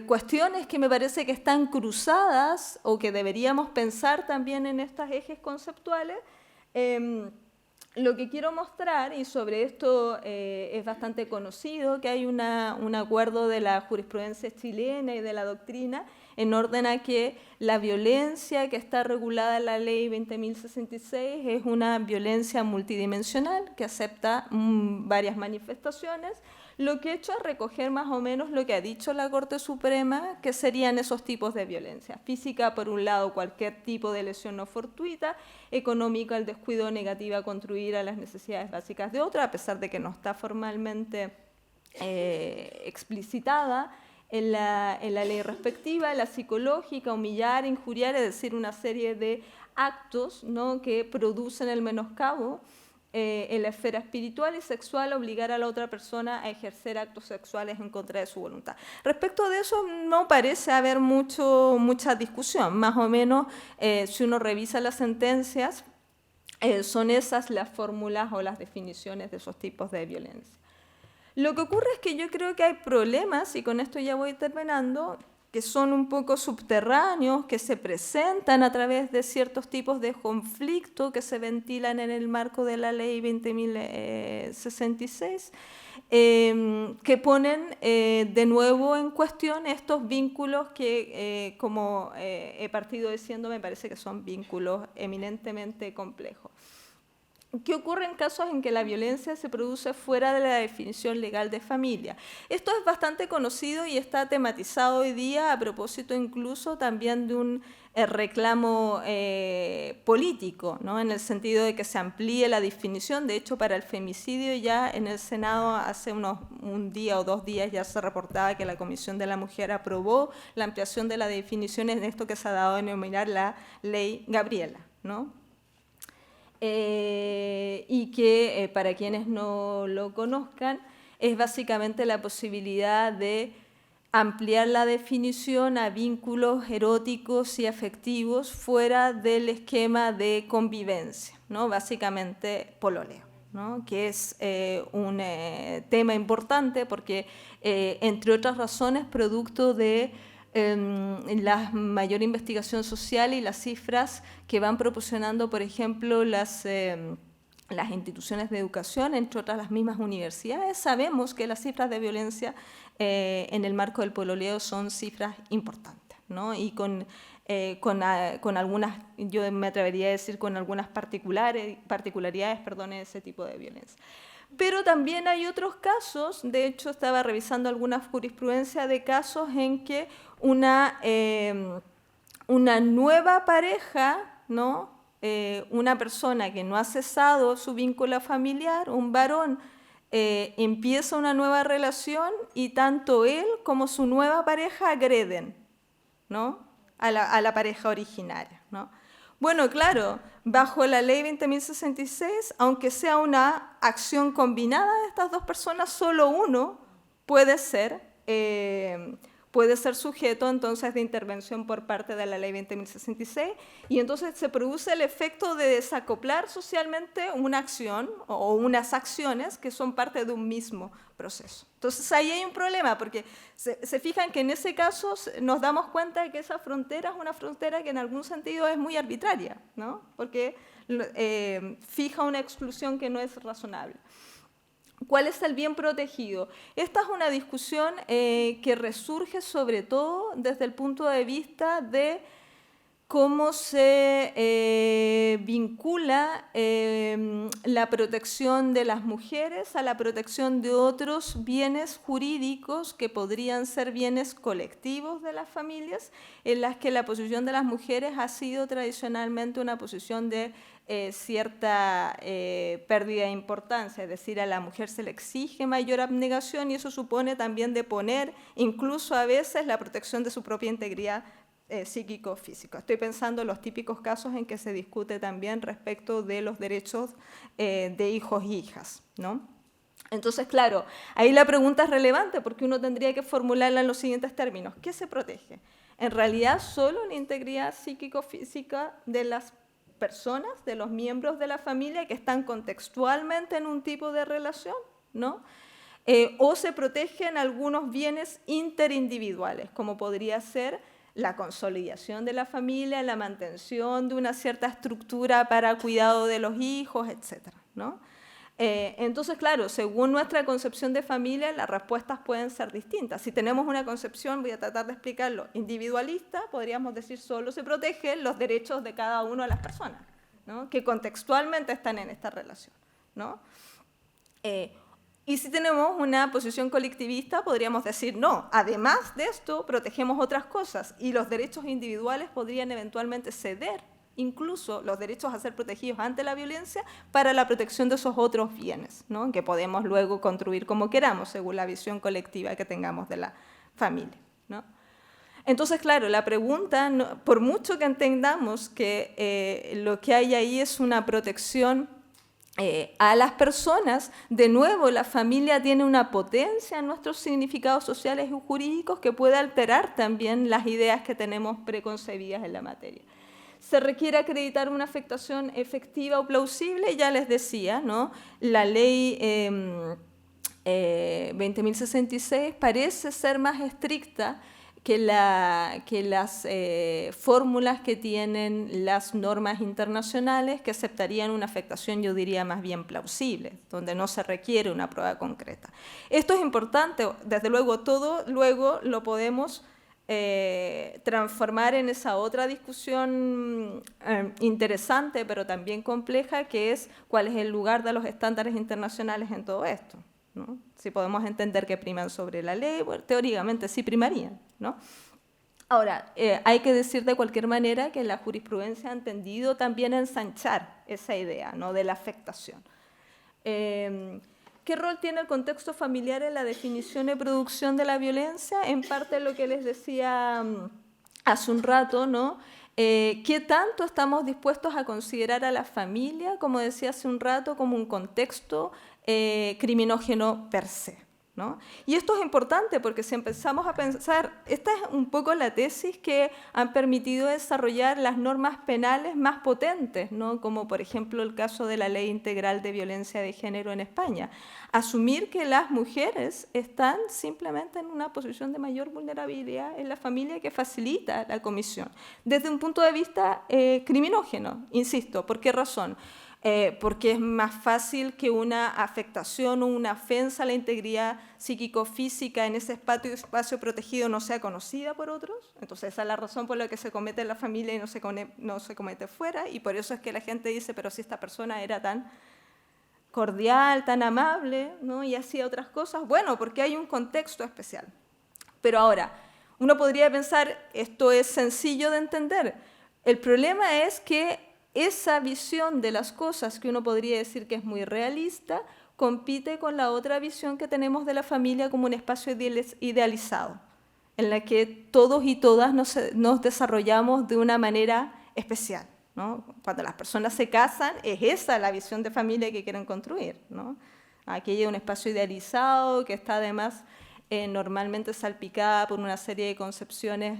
cuestiones que me parece que están cruzadas o que deberíamos pensar también en estos ejes conceptuales, lo que quiero mostrar, y sobre esto es bastante conocido, que hay un acuerdo de la jurisprudencia chilena y de la doctrina en orden a que la violencia que está regulada en la ley 20.066 es una violencia multidimensional que acepta varias manifestaciones. Lo que he hecho es recoger más o menos lo que ha dicho la Corte Suprema, que serían esos tipos de violencia. Física, por un lado, cualquier tipo de lesión no fortuita; económica, el descuido, negativa a contribuir a las necesidades básicas de otra, a pesar de que no está formalmente explicitada; en la ley respectiva, la psicológica, humillar, injuriar, es decir, una serie de actos, ¿no?, que producen el menoscabo en la esfera espiritual y sexual, obligar a la otra persona a ejercer actos sexuales en contra de su voluntad. Respecto de eso no parece haber mucha discusión, más o menos si uno revisa las sentencias, son esas las fórmulas o las definiciones de esos tipos de violencia. Lo que ocurre es que yo creo que hay problemas, y con esto ya voy terminando, que son un poco subterráneos, que se presentan a través de ciertos tipos de conflicto que se ventilan en el marco de la ley 20.066, que ponen de nuevo en cuestión estos vínculos que, como he partido diciendo, me parece que son vínculos eminentemente complejos. ¿Qué ocurre en casos en que la violencia se produce fuera de la definición legal de familia? Esto es bastante conocido y está tematizado hoy día a propósito incluso también de un reclamo político, ¿no?, en el sentido de que se amplíe la definición. De hecho, para el femicidio ya en el Senado hace un día o 2 días ya se reportaba que la Comisión de la Mujer aprobó la ampliación de la definición en esto que se ha dado a denominar la Ley Gabriela, ¿no? Y que, para quienes no lo conozcan, es básicamente la posibilidad de ampliar la definición a vínculos eróticos y afectivos fuera del esquema de convivencia, ¿no?, básicamente pololeo, ¿no?, que es un tema importante porque, entre otras razones, producto de la mayor investigación social y las cifras que van proporcionando, por ejemplo, las instituciones de educación, entre otras las mismas universidades, sabemos que las cifras de violencia en el marco del pololeo son cifras importantes, ¿no?, y con algunas, yo me atrevería a decir, con algunas particularidades, ese tipo de violencia. Pero también hay otros casos, de hecho estaba revisando alguna jurisprudencia de casos en que una nueva pareja, ¿no?, una persona que no ha cesado su vínculo familiar, un varón, empieza una nueva relación y tanto él como su nueva pareja agreden, ¿no?, a la pareja originaria, ¿no? Bueno, claro, bajo la ley 20.066, aunque sea una acción combinada de estas dos personas, solo uno puede ser sujeto entonces de intervención por parte de la ley 20.066, y entonces se produce el efecto de desacoplar socialmente una acción o unas acciones que son parte de un mismo proceso. Entonces ahí hay un problema, porque se fijan que en ese caso nos damos cuenta de que esa frontera es una frontera que en algún sentido es muy arbitraria, ¿no?, porque fija una exclusión que no es razonable. ¿Cuál es el bien protegido? Esta es una discusión que resurge sobre todo desde el punto de vista de cómo se vincula la protección de las mujeres a la protección de otros bienes jurídicos que podrían ser bienes colectivos de las familias, en las que la posición de las mujeres ha sido tradicionalmente una posición de cierta pérdida de importancia, es decir, a la mujer se le exige mayor abnegación y eso supone también de poner incluso a veces la protección de su propia integridad psíquico-físico. Estoy pensando en los típicos casos en que se discute también respecto de los derechos de hijos y hijas, ¿no? Entonces, claro, ahí la pregunta es relevante porque uno tendría que formularla en los siguientes términos. ¿Qué se protege? En realidad, solo la integridad psíquico-física de las personas, de los miembros de la familia que están contextualmente en un tipo de relación, ¿no? O se protegen algunos bienes interindividuales, como podría ser la consolidación de la familia, la mantención de una cierta estructura para cuidado de los hijos, etcétera, ¿no? Entonces, claro, según nuestra concepción de familia, las respuestas pueden ser distintas. Si tenemos una concepción, voy a tratar de explicarlo, individualista, podríamos decir solo se protegen los derechos de cada uno de las personas, ¿no?, que contextualmente están en esta relación, ¿no? Y si tenemos una posición colectivista, podríamos decir, no, además de esto, protegemos otras cosas y los derechos individuales podrían eventualmente ceder, incluso los derechos a ser protegidos ante la violencia, para la protección de esos otros bienes, ¿no?, que podemos luego construir como queramos, según la visión colectiva que tengamos de la familia, ¿no? Entonces, claro, la pregunta, por mucho que entendamos que lo que hay ahí es una protección a las personas, de nuevo, la familia tiene una potencia en nuestros significados sociales y jurídicos que puede alterar también las ideas que tenemos preconcebidas en la materia. Se requiere acreditar una afectación efectiva o plausible, ya les decía, ¿no? La ley 20.066 parece ser más estricta que las fórmulas que tienen las normas internacionales, que aceptarían una afectación, yo diría, más bien plausible, donde no se requiere una prueba concreta. Esto es importante, desde luego todo luego lo podemos transformar en esa otra discusión interesante, pero también compleja, que es cuál es el lugar de los estándares internacionales en todo esto, ¿no? Si podemos entender que priman sobre la ley, bueno, teóricamente sí primarían, ¿no? Ahora, hay que decir de cualquier manera que la jurisprudencia ha entendido también ensanchar esa idea, ¿no?, de la afectación. ¿Qué rol tiene el contexto familiar en la definición y producción de la violencia? En parte lo que les decía hace un rato, ¿no? ¿Qué tanto estamos dispuestos a considerar a la familia, como decía hace un rato, como un contexto criminógeno per se, ¿no? Y esto es importante porque si empezamos a pensar, esta es un poco la tesis que han permitido desarrollar las normas penales más potentes, ¿no?, como por ejemplo el caso de la Ley Integral de Violencia de Género en España. Asumir que las mujeres están simplemente en una posición de mayor vulnerabilidad en la familia que facilita la comisión, desde un punto de vista criminógeno, insisto. ¿Por qué razón? Porque es más fácil que una afectación o una ofensa a la integridad psíquico-física en ese espacio protegido no sea conocida por otros. Entonces esa es la razón por la que se comete en la familia y no se comete fuera, y por eso es que la gente dice, pero si esta persona era tan cordial, tan amable, ¿no?, y hacía otras cosas, bueno, porque hay un contexto especial. Pero ahora, uno podría pensar, esto es sencillo de entender. El problema es que esa visión de las cosas, que uno podría decir que es muy realista, compite con la otra visión que tenemos de la familia como un espacio idealizado, en la que todos y todas nos desarrollamos de una manera especial, ¿no? Cuando las personas se casan, es esa la visión de familia que quieren construir, ¿no? Aquí hay un espacio idealizado que está además normalmente salpicada por una serie de concepciones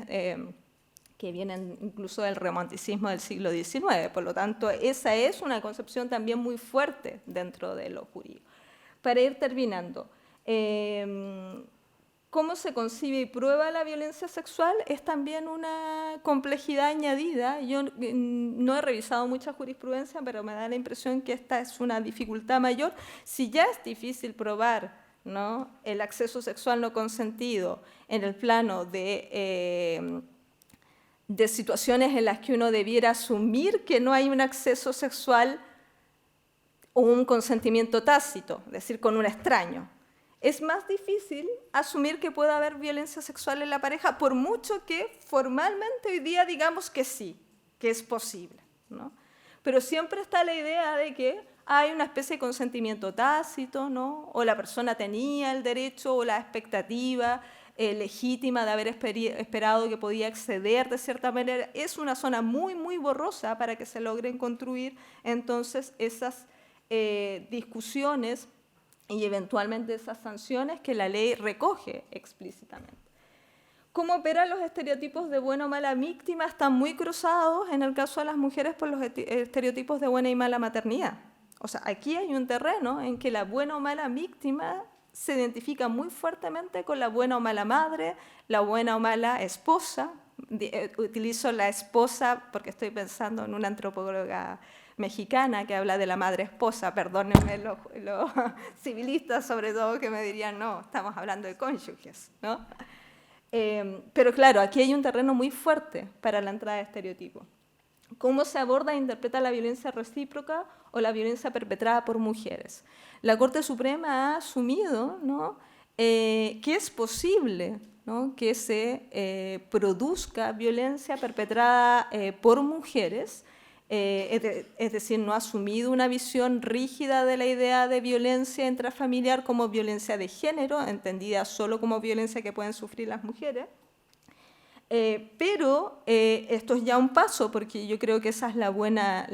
que vienen incluso del romanticismo del siglo XIX. Por lo tanto, esa es una concepción también muy fuerte dentro de lo jurídico. Para ir terminando, ¿cómo se concibe y prueba la violencia sexual? Es también una complejidad añadida. Yo no he revisado mucha jurisprudencia, pero me da la impresión que esta es una dificultad mayor. Si ya es difícil probar, ¿no?, el acceso sexual no consentido en el plano de situaciones en las que uno debiera asumir que no hay un acceso sexual o un consentimiento tácito, es decir, con un extraño. Es más difícil asumir que pueda haber violencia sexual en la pareja, por mucho que formalmente hoy día digamos que sí, que es posible, ¿no? Pero siempre está la idea de que hay una especie de consentimiento tácito, ¿no?, o la persona tenía el derecho o la expectativa legítima de haber esperado que podía acceder de cierta manera. Es una zona muy, muy borrosa para que se logren construir entonces esas discusiones y eventualmente esas sanciones que la ley recoge explícitamente. ¿Cómo operan los estereotipos de buena o mala víctima? Están muy cruzados en el caso de las mujeres por los estereotipos de buena y mala maternidad. O sea, aquí hay un terreno en que la buena o mala víctima se identifica muy fuertemente con la buena o mala madre, la buena o mala esposa. Utilizo la esposa porque estoy pensando en una antropóloga mexicana que habla de la madre esposa. Perdónenme los civilistas, sobre todo, que me dirían, no, estamos hablando de cónyuges, ¿no? Pero claro, aquí hay un terreno muy fuerte para la entrada de estereotipos. ¿Cómo se aborda e interpreta la violencia recíproca o la violencia perpetrada por mujeres? La Corte Suprema ha asumido, ¿no?, que es posible, ¿no?, que se produzca violencia perpetrada por mujeres es decir, no ha asumido una visión rígida de la idea de violencia intrafamiliar como violencia de género, entendida solo como violencia que pueden sufrir las mujeres. Pero esto es ya un paso, porque yo creo que esa es la buena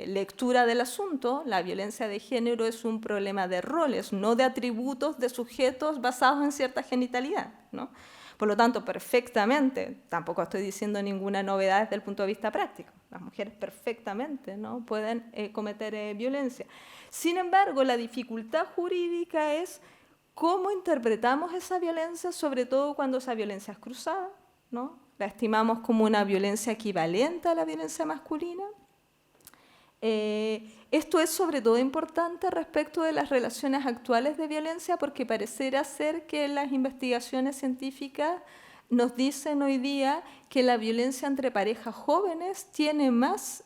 lectura del asunto. La violencia de género es un problema de roles, no de atributos de sujetos basados en cierta genitalidad, ¿no? Por lo tanto, perfectamente, tampoco estoy diciendo ninguna novedad desde el punto de vista práctico, las mujeres perfectamente, ¿no?, pueden cometer violencia. Sin embargo, la dificultad jurídica es cómo interpretamos esa violencia, sobre todo cuando esa violencia es cruzada, ¿no? La estimamos como una violencia equivalente a la violencia masculina. Esto es sobre todo importante respecto de las relaciones actuales de violencia, porque pareciera ser que las investigaciones científicas nos dicen hoy día que la violencia entre parejas jóvenes tiene más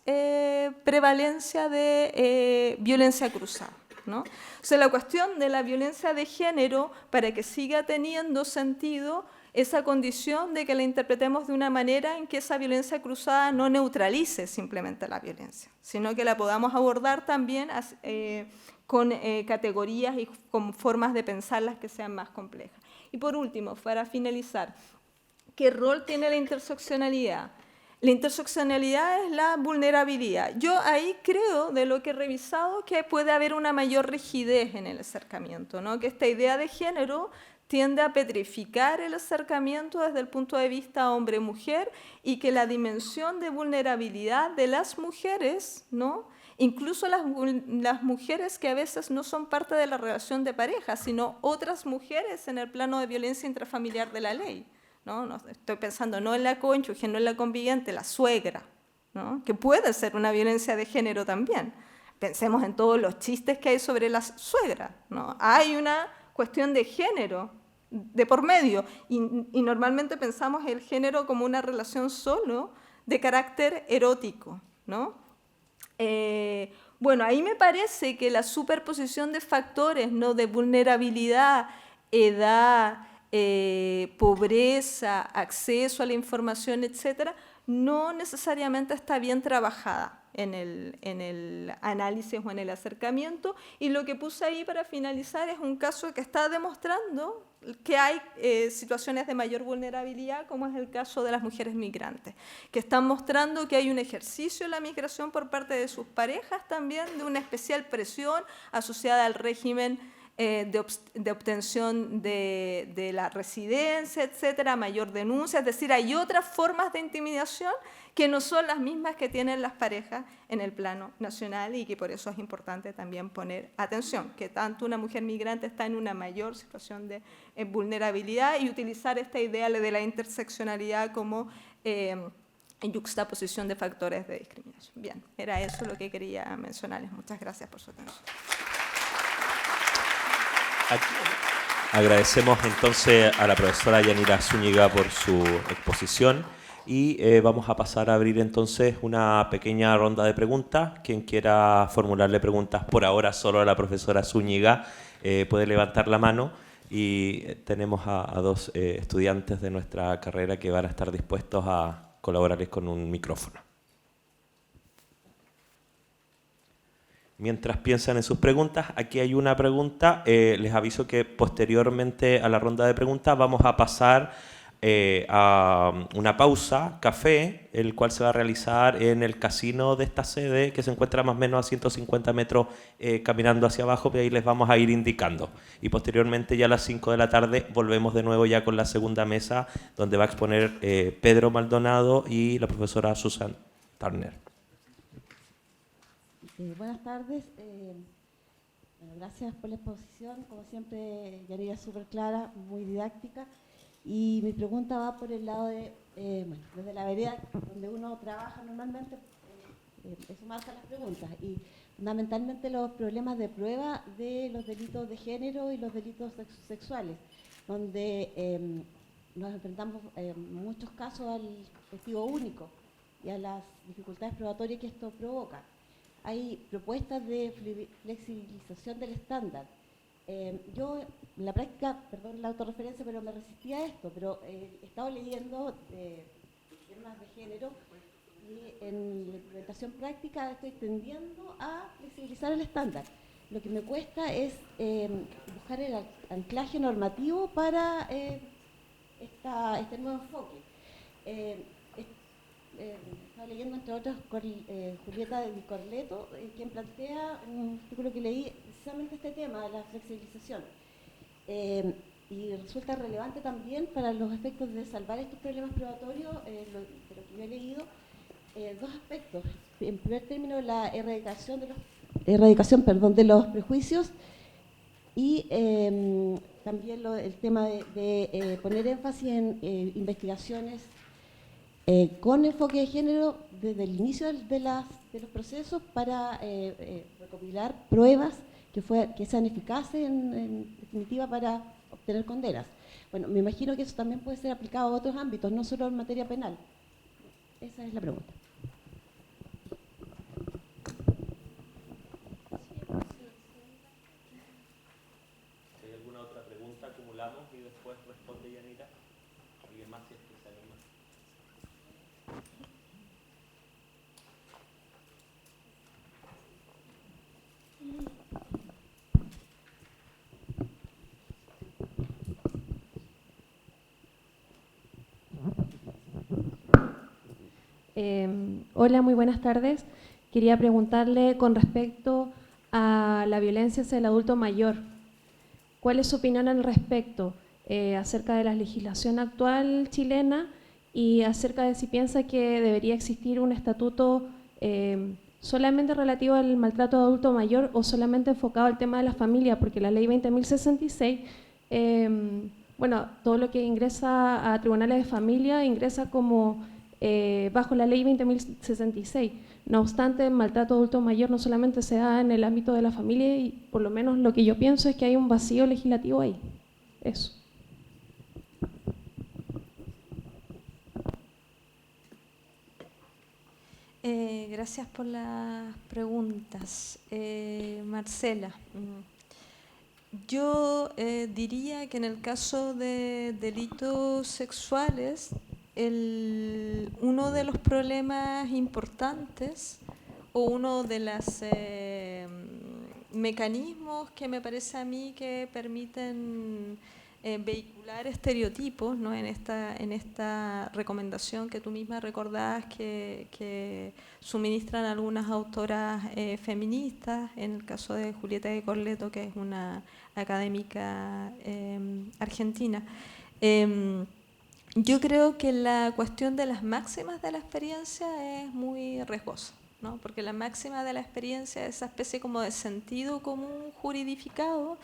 prevalencia de violencia cruzada, ¿no? O sea, la cuestión de la violencia de género, para que siga teniendo sentido, esa condición de que la interpretemos de una manera en que esa violencia cruzada no neutralice simplemente la violencia, sino que la podamos abordar también con categorías y con formas de pensarlas que sean más complejas. Y por último, para finalizar, ¿qué rol tiene la interseccionalidad? La interseccionalidad es la vulnerabilidad. Yo ahí creo, de lo que he revisado, que puede haber una mayor rigidez en el acercamiento, ¿no? Que esta idea de género tiende a petrificar el acercamiento desde el punto de vista hombre-mujer, y que la dimensión de vulnerabilidad de las mujeres, ¿no?, incluso las mujeres que a veces no son parte de la relación de pareja, sino otras mujeres en el plano de violencia intrafamiliar de la ley, ¿no? Estoy pensando no en la cónyuge, no en la conviviente, la suegra, ¿no?, que puede ser una violencia de género también. Pensemos en todos los chistes que hay sobre la suegra, ¿no? Hay una cuestión de género de por medio, y normalmente pensamos el género como una relación solo de carácter erótico, ¿no? Bueno, ahí me parece que la superposición de factores, ¿no?, de vulnerabilidad, edad, pobreza, acceso a la información, etcétera, no necesariamente está bien trabajada en el análisis o en el acercamiento, y lo que puse ahí para finalizar es un caso que está demostrando que hay situaciones de mayor vulnerabilidad, como es el caso de las mujeres migrantes, que están mostrando que hay un ejercicio en la migración por parte de sus parejas también, de una especial presión asociada al régimen de obtención de la residencia, etcétera, mayor denuncia. Es decir, hay otras formas de intimidación que no son las mismas que tienen las parejas en el plano nacional, y que por eso es importante también poner atención, que tanto una mujer migrante está en una mayor situación de vulnerabilidad, y utilizar esta idea de la interseccionalidad como yuxtaposición de factores de discriminación. Bien, era eso lo que quería mencionarles. Muchas gracias por su atención. Agradecemos entonces a la profesora Yanira Zúñiga por su exposición, y vamos a pasar a abrir entonces una pequeña ronda de preguntas. Quien quiera formularle preguntas por ahora solo a la profesora Zúñiga puede levantar la mano, y tenemos a dos estudiantes de nuestra carrera que van a estar dispuestos a colaborarles con un micrófono. Mientras piensan en sus preguntas, aquí hay una pregunta. Les aviso que posteriormente a la ronda de preguntas vamos a pasar a una pausa, café, el cual se va a realizar en el casino de esta sede, que se encuentra más o menos a 150 metros caminando hacia abajo, y ahí les vamos a ir indicando. Y posteriormente, ya a las 5 de la tarde, volvemos de nuevo ya con la segunda mesa, donde va a exponer Pedro Maldonado y la profesora Susan Turner. Buenas tardes. Bueno, gracias por la exposición. Como siempre, Yanira súper clara, muy didáctica. Y mi pregunta va por el lado de, bueno, desde la vereda donde uno trabaja normalmente, eso marca las preguntas. Y fundamentalmente los problemas de prueba de los delitos de género y los delitos sexuales, donde nos enfrentamos en muchos casos al testigo único y a las dificultades probatorias que esto provoca. Hay propuestas de flexibilización del estándar. Yo, en la práctica, perdón la autorreferencia, pero me resistía a esto, pero he estado leyendo temas de género y en la implementación práctica estoy tendiendo a flexibilizar el estándar. Lo que me cuesta es buscar el anclaje normativo para este nuevo enfoque. Estaba leyendo, entre otras, Julieta Di Corleto, quien plantea un artículo que leí precisamente este tema de la flexibilización. Y resulta relevante también para los efectos de salvar estos problemas probatorios, de lo que yo he leído, dos aspectos. En primer término, la erradicación de los prejuicios y también el tema de poner énfasis en investigaciones con enfoque de género desde el inicio de los procesos para recopilar pruebas que sean eficaces en definitiva para obtener condenas. Bueno, me imagino que eso también puede ser aplicado a otros ámbitos, no solo en materia penal. Esa es la pregunta. Si hay alguna otra pregunta, acumulamos y después responde Yanira. ¿Alguien más si es que se anima? Hola, muy buenas tardes. Quería preguntarle con respecto a la violencia hacia el adulto mayor. ¿Cuál es su opinión al respecto acerca de la legislación actual chilena y acerca de si piensa que debería existir un estatuto solamente relativo al maltrato de adulto mayor o solamente enfocado al tema de la familia? Porque la ley 20.066, bueno, todo lo que ingresa a tribunales de familia ingresa como bajo la ley 20.066. No obstante, el maltrato adulto mayor no solamente se da en el ámbito de la familia y por lo menos lo que yo pienso es que hay un vacío legislativo ahí. Eso. Gracias por las preguntas. Marcela, yo diría que en el caso de delitos sexuales, uno de los problemas importantes o uno de los mecanismos que me parece a mí que permiten vehicular estereotipos, ¿no? en esta recomendación que tú misma recordabas que suministran algunas autoras feministas, en el caso de Julieta Di Corleto, que es una académica argentina. Yo creo que la cuestión de las máximas de la experiencia es muy riesgosa, ¿no? Porque la máxima de la experiencia es esa especie como de sentido común juridificado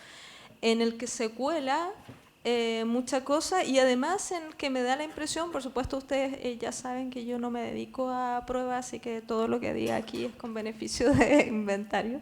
en el que se cuela mucha cosa y además en el que me da la impresión, por supuesto ustedes ya saben que yo no me dedico a pruebas, así que todo lo que diga aquí es con beneficio de inventario.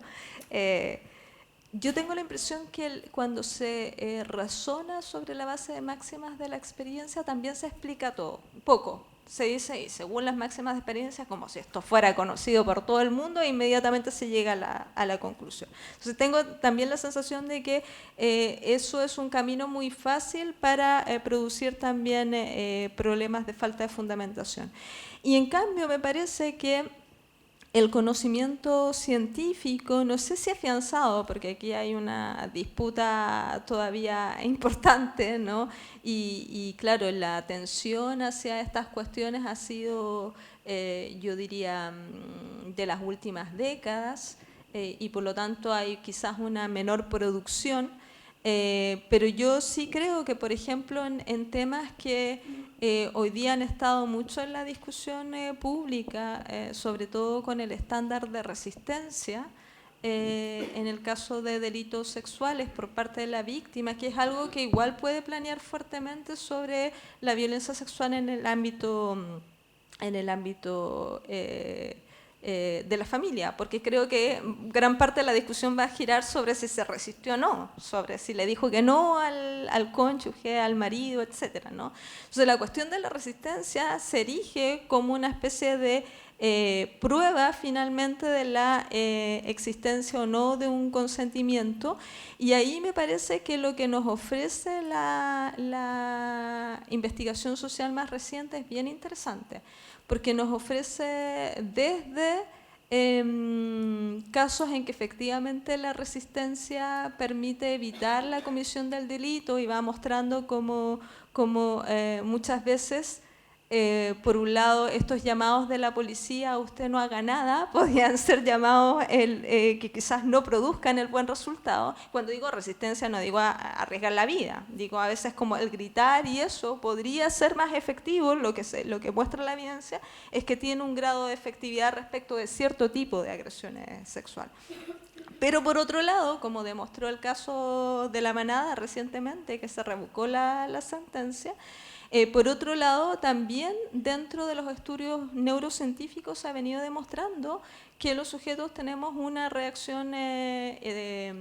Yo tengo la impresión que cuando se razona sobre la base de máximas de la experiencia también se explica todo, poco. Se dice, y según las máximas de experiencia, como si esto fuera conocido por todo el mundo, e inmediatamente se llega a la conclusión. Entonces tengo también la sensación de que eso es un camino muy fácil para producir también problemas de falta de fundamentación. Y en cambio me parece que el conocimiento científico, no sé si afianzado, porque aquí hay una disputa todavía importante, ¿no? Y claro, la atención hacia estas cuestiones ha sido, yo diría, de las últimas décadas, y por lo tanto hay quizás una menor producción, pero yo sí creo que, por ejemplo, en temas que hoy día han estado mucho en la discusión pública, sobre todo con el estándar de resistencia, en el caso de delitos sexuales por parte de la víctima, que es algo que igual puede planear fuertemente sobre la violencia sexual en el ámbito de la familia, porque creo que gran parte de la discusión va a girar sobre si se resistió o no, sobre si le dijo que no al cónyuge, al marido, etcétera, ¿no? Entonces la cuestión de la resistencia se erige como una especie de prueba finalmente de la existencia o no de un consentimiento, y ahí me parece que lo que nos ofrece la investigación social más reciente es bien interesante, porque nos ofrece desde casos en que efectivamente la resistencia permite evitar la comisión del delito y va mostrando cómo muchas veces, por un lado, estos llamados de la policía, usted no haga nada, podrían ser llamados que quizás no produzcan el buen resultado. Cuando digo resistencia no digo a arriesgar la vida, digo a veces como el gritar, y eso podría ser más efectivo. Lo que muestra la evidencia es que tiene un grado de efectividad respecto de cierto tipo de agresiones sexuales. Pero por otro lado, como demostró el caso de La Manada recientemente, que se revocó la sentencia, por otro lado, también dentro de los estudios neurocientíficos se ha venido demostrando que los sujetos tenemos una reacción que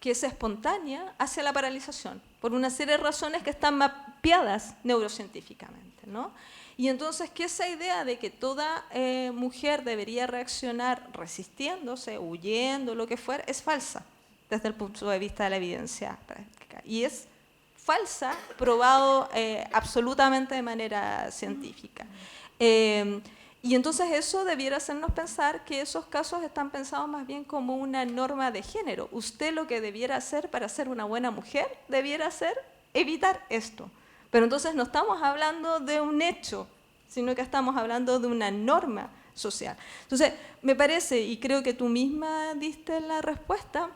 es espontánea hacia la paralización, por una serie de razones que están mapeadas neurocientíficamente, ¿no? Y entonces que esa idea de que toda mujer debería reaccionar resistiéndose, huyendo, lo que fuera, es falsa desde el punto de vista de la evidencia práctica. Y es falsa, probado absolutamente de manera científica. Y entonces eso debiera hacernos pensar que esos casos están pensados más bien como una norma de género. Usted lo que debiera hacer para ser una buena mujer debiera ser evitar esto. Pero entonces no estamos hablando de un hecho, sino que estamos hablando de una norma social. Entonces, me parece, y creo que tú misma diste la respuesta,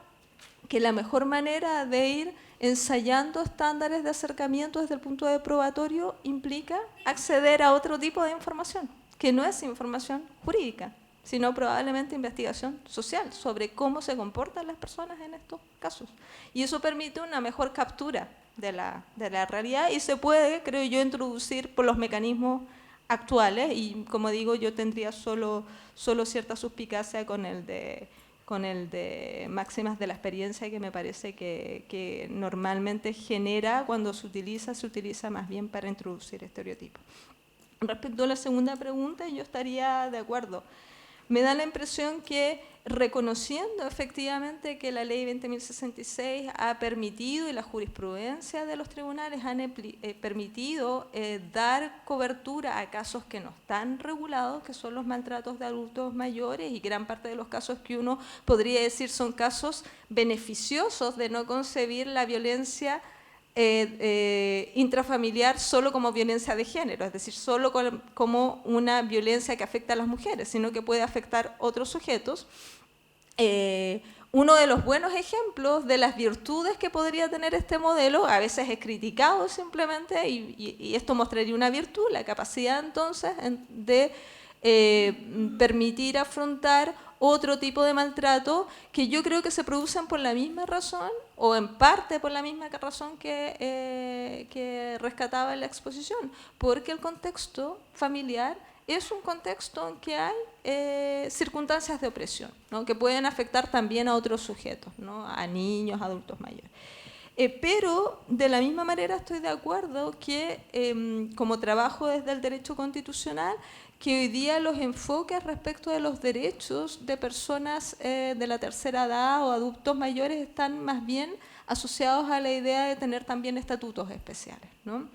que la mejor manera de ir ensayando estándares de acercamiento desde el punto de probatorio implica acceder a otro tipo de información, que no es información jurídica, sino probablemente investigación social sobre cómo se comportan las personas en estos casos. Y eso permite una mejor captura de la realidad y se puede, creo yo, introducir por los mecanismos actuales, y como digo, yo tendría solo cierta suspicacia con el de máximas de la experiencia, que me parece que normalmente genera, cuando se utiliza más bien para introducir estereotipos. Respecto a la segunda pregunta, yo estaría de acuerdo. Me da la impresión que, reconociendo efectivamente que la ley 20.066 ha permitido, y la jurisprudencia de los tribunales han permitido dar cobertura a casos que no están regulados, que son los maltratos de adultos mayores, y gran parte de los casos que uno podría decir son casos beneficiosos de no concebir la violencia intrafamiliar solo como violencia de género, es decir, solo como una violencia que afecta a las mujeres, sino que puede afectar a otros sujetos. Uno de los buenos ejemplos de las virtudes que podría tener este modelo, a veces es criticado simplemente, y esto mostraría una virtud, la capacidad entonces de permitir afrontar otro tipo de maltrato que yo creo que se producen por la misma razón, o en parte por la misma razón que rescataba en la exposición, porque el contexto familiar es un contexto en que hay circunstancias de opresión, ¿no?, que pueden afectar también a otros sujetos, ¿no?, a niños, adultos mayores. Pero de la misma manera estoy de acuerdo que, como trabajo desde el derecho constitucional, que hoy día los enfoques respecto de los derechos de personas de la tercera edad o adultos mayores están más bien asociados a la idea de tener también estatutos especiales, ¿no?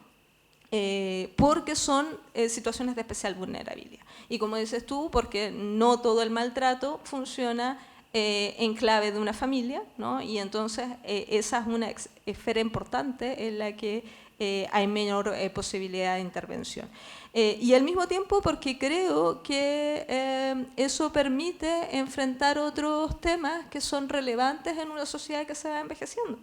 Porque son situaciones de especial vulnerabilidad. Y como dices tú, porque no todo el maltrato funciona en clave de una familia, ¿no? Y entonces esa es una esfera importante en la que hay menor posibilidad de intervención. Y al mismo tiempo porque creo que eso permite enfrentar otros temas que son relevantes en una sociedad que se va envejeciendo,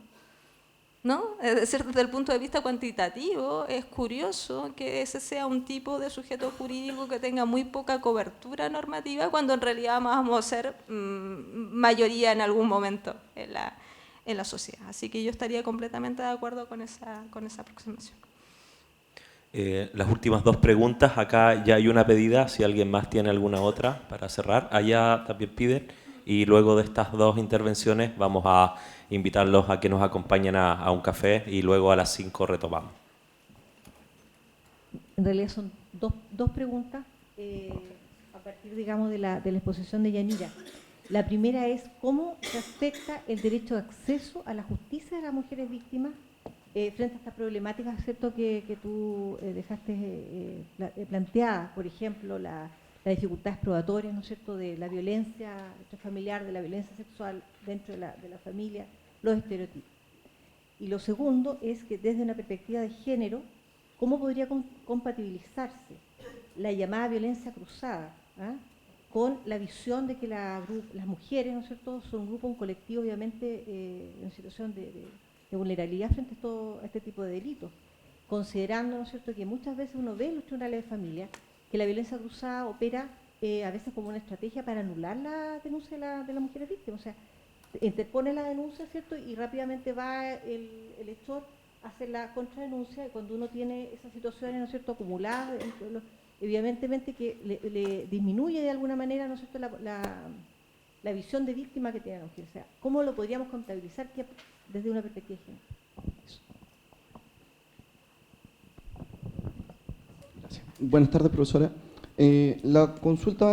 ¿no? Es decir, desde el punto de vista cuantitativo, es curioso que ese sea un tipo de sujeto jurídico que tenga muy poca cobertura normativa, cuando en realidad vamos a ser mayoría en algún momento en la sociedad. Así que yo estaría completamente de acuerdo con esa aproximación. Las últimas dos preguntas, acá ya hay una pedida, si alguien más tiene alguna otra para cerrar, allá también piden, y luego de estas dos intervenciones vamos a invitarlos a que nos acompañen a un café y luego a las 5 retomamos. En realidad son dos preguntas a partir, digamos, de la exposición de Yanira. La primera es, ¿cómo se afecta el derecho de acceso a la justicia de las mujeres víctimas frente a estas problemáticas, ¿cierto?, que tú dejaste planteadas, por ejemplo, las dificultades probatorias, ¿no es cierto?, de la violencia intrafamiliar, de la violencia sexual dentro de la familia, los estereotipos. Y lo segundo es que desde una perspectiva de género, ¿cómo podría compatibilizarse la llamada violencia cruzada con la visión de que las mujeres, ¿no es cierto?, son un grupo, un colectivo, obviamente, en situación de vulnerabilidad frente a este tipo de delitos, considerando, ¿no es cierto?, que muchas veces uno ve en los tribunales de familia que la violencia cruzada opera a veces como una estrategia para anular la denuncia de las mujeres víctimas. O sea, interpone la denuncia, ¿cierto?, y rápidamente va el hechor a hacer la contradenuncia, y cuando uno tiene esas situaciones, ¿no es cierto?, acumuladas, evidentemente que le disminuye de alguna manera, ¿no es cierto?, la visión de víctima que tiene la mujer. O sea, ¿cómo lo podríamos contabilizar desde una perspectiva de género? Gracias. Buenas tardes, profesora. La consulta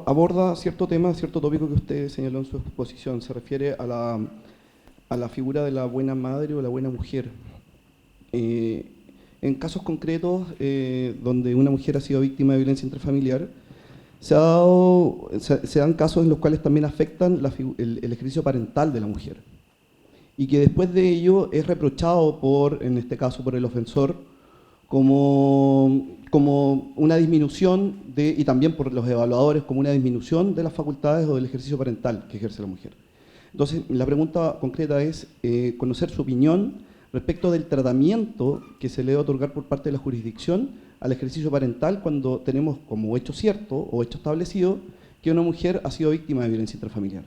aborda cierto tema, cierto tópico que usted señaló en su exposición. Se refiere a la figura de la buena madre o la buena mujer. En casos concretos donde una mujer ha sido víctima de violencia intrafamiliar, se dan casos en los cuales también afectan el ejercicio parental de la mujer, y que después de ello es reprochado en este caso por el ofensor, como una disminución y también por los evaluadores, como una disminución de las facultades o del ejercicio parental que ejerce la mujer. Entonces, la pregunta concreta es conocer su opinión respecto del tratamiento que se le debe otorgar por parte de la jurisdicción al ejercicio parental cuando tenemos como hecho cierto o hecho establecido que una mujer ha sido víctima de violencia intrafamiliar.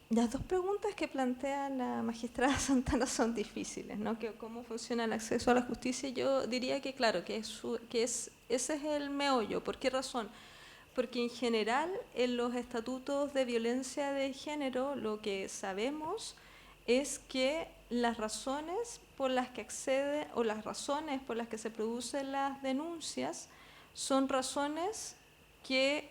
Las dos preguntas que plantea la magistrada Santana son difíciles, ¿no? ¿Cómo funciona el acceso a la justicia? Yo diría que, claro, ese es el meollo. ¿Por qué razón? Porque en general en los estatutos de violencia de género lo que sabemos es que las razones por las que accede o las razones por las que se producen las denuncias son razones que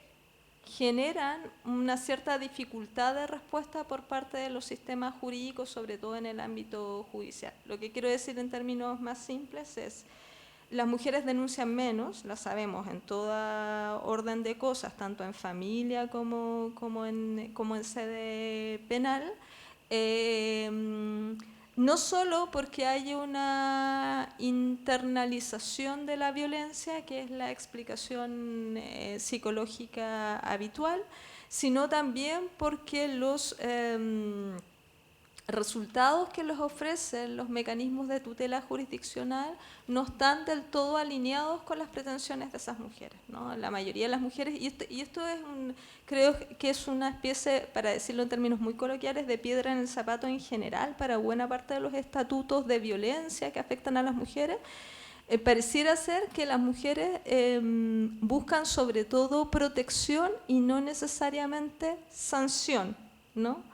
generan una cierta dificultad de respuesta por parte de los sistemas jurídicos, sobre todo en el ámbito judicial. Lo que quiero decir en términos más simples es: las mujeres denuncian menos, la sabemos, en toda orden de cosas, tanto en familia como en sede penal, no solo porque hay una internalización de la violencia, que es la explicación psicológica habitual, sino también porque los resultados que les ofrecen los mecanismos de tutela jurisdiccional no están del todo alineados con las pretensiones de esas mujeres, ¿no? La mayoría de las mujeres, y esto es creo que es una especie, para decirlo en términos muy coloquiales, de piedra en el zapato en general para buena parte de los estatutos de violencia que afectan a las mujeres. Pareciera ser que las mujeres buscan sobre todo protección y no necesariamente sanción, ¿no?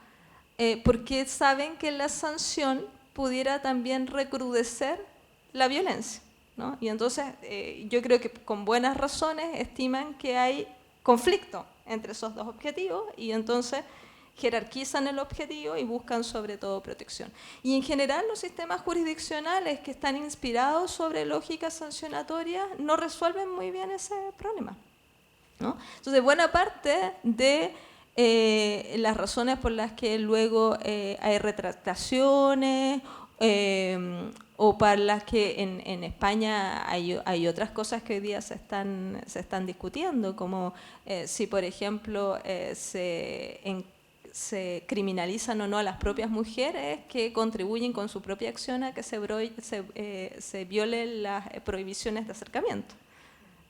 Porque saben que la sanción pudiera también recrudecer la violencia, ¿no? Y entonces yo creo que con buenas razones estiman que hay conflicto entre esos dos objetivos y entonces jerarquizan el objetivo y buscan sobre todo protección. Y en general los sistemas jurisdiccionales que están inspirados sobre lógicas sancionatorias no resuelven muy bien ese problema, ¿no? Entonces buena parte de las razones por las que luego hay retractaciones o para las que en España hay otras cosas que hoy día se están discutiendo, como si por ejemplo se criminalizan o no a las propias mujeres que contribuyen con su propia acción a que se violen las prohibiciones de acercamiento,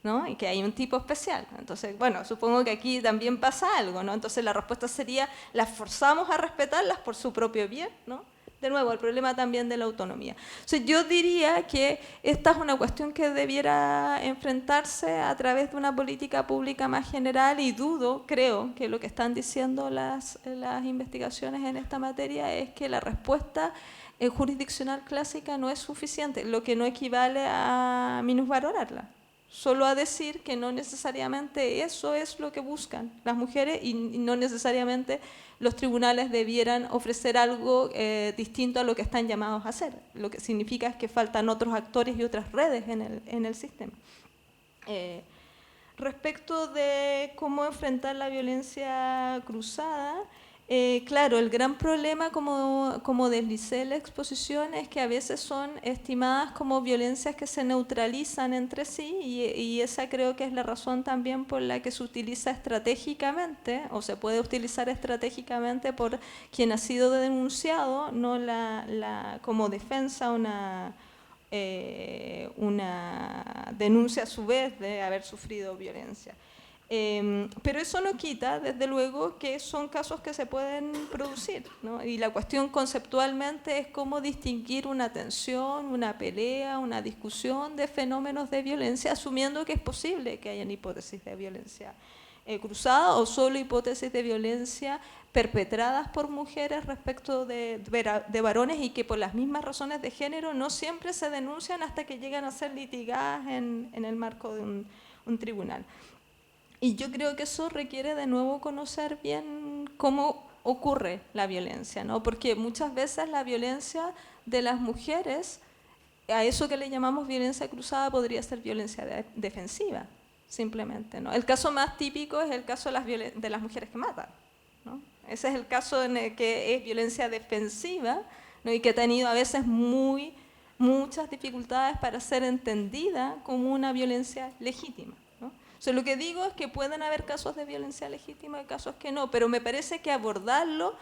¿no? Y que hay un tipo especial. Entonces, bueno, supongo que aquí también pasa algo, ¿no? Entonces la respuesta sería: las forzamos a respetarlas por su propio bien, ¿no? De nuevo, el problema también de la autonomía. O sea, yo diría que esta es una cuestión que debiera enfrentarse a través de una política pública más general, y creo que lo que están diciendo las investigaciones en esta materia es que la respuesta jurisdiccional clásica no es suficiente, lo que no equivale a minusvalorarla, solo a decir que no necesariamente eso es lo que buscan las mujeres y no necesariamente los tribunales debieran ofrecer algo distinto a lo que están llamados a hacer. Lo que significa es que faltan otros actores y otras redes en el sistema. Respecto de cómo enfrentar la violencia cruzada, claro, el gran problema, como deslicé en la exposición, es que a veces son estimadas como violencias que se neutralizan entre sí y esa creo que es la razón también por la que se utiliza estratégicamente o se puede utilizar estratégicamente por quien ha sido denunciado, no como defensa una denuncia a su vez de haber sufrido violencia. Pero eso no quita, desde luego, que son casos que se pueden producir, ¿no? Y la cuestión conceptualmente es cómo distinguir una tensión, una pelea, una discusión de fenómenos de violencia, asumiendo que es posible que hayan hipótesis de violencia cruzada o solo hipótesis de violencia perpetradas por mujeres respecto de varones y que por las mismas razones de género no siempre se denuncian hasta que llegan a ser litigadas en el marco de un tribunal. Y yo creo que eso requiere de nuevo conocer bien cómo ocurre la violencia, ¿no? Porque muchas veces la violencia de las mujeres, a eso que le llamamos violencia cruzada, podría ser violencia defensiva, simplemente, ¿no? El caso más típico es el caso de las mujeres que matan, ¿no? Ese es el caso en el que es violencia defensiva, ¿no? Y que ha tenido a veces muchas dificultades para ser entendida como una violencia legítima. O sea, lo que digo es que pueden haber casos de violencia legítima y casos que no, pero me parece que abordarlo,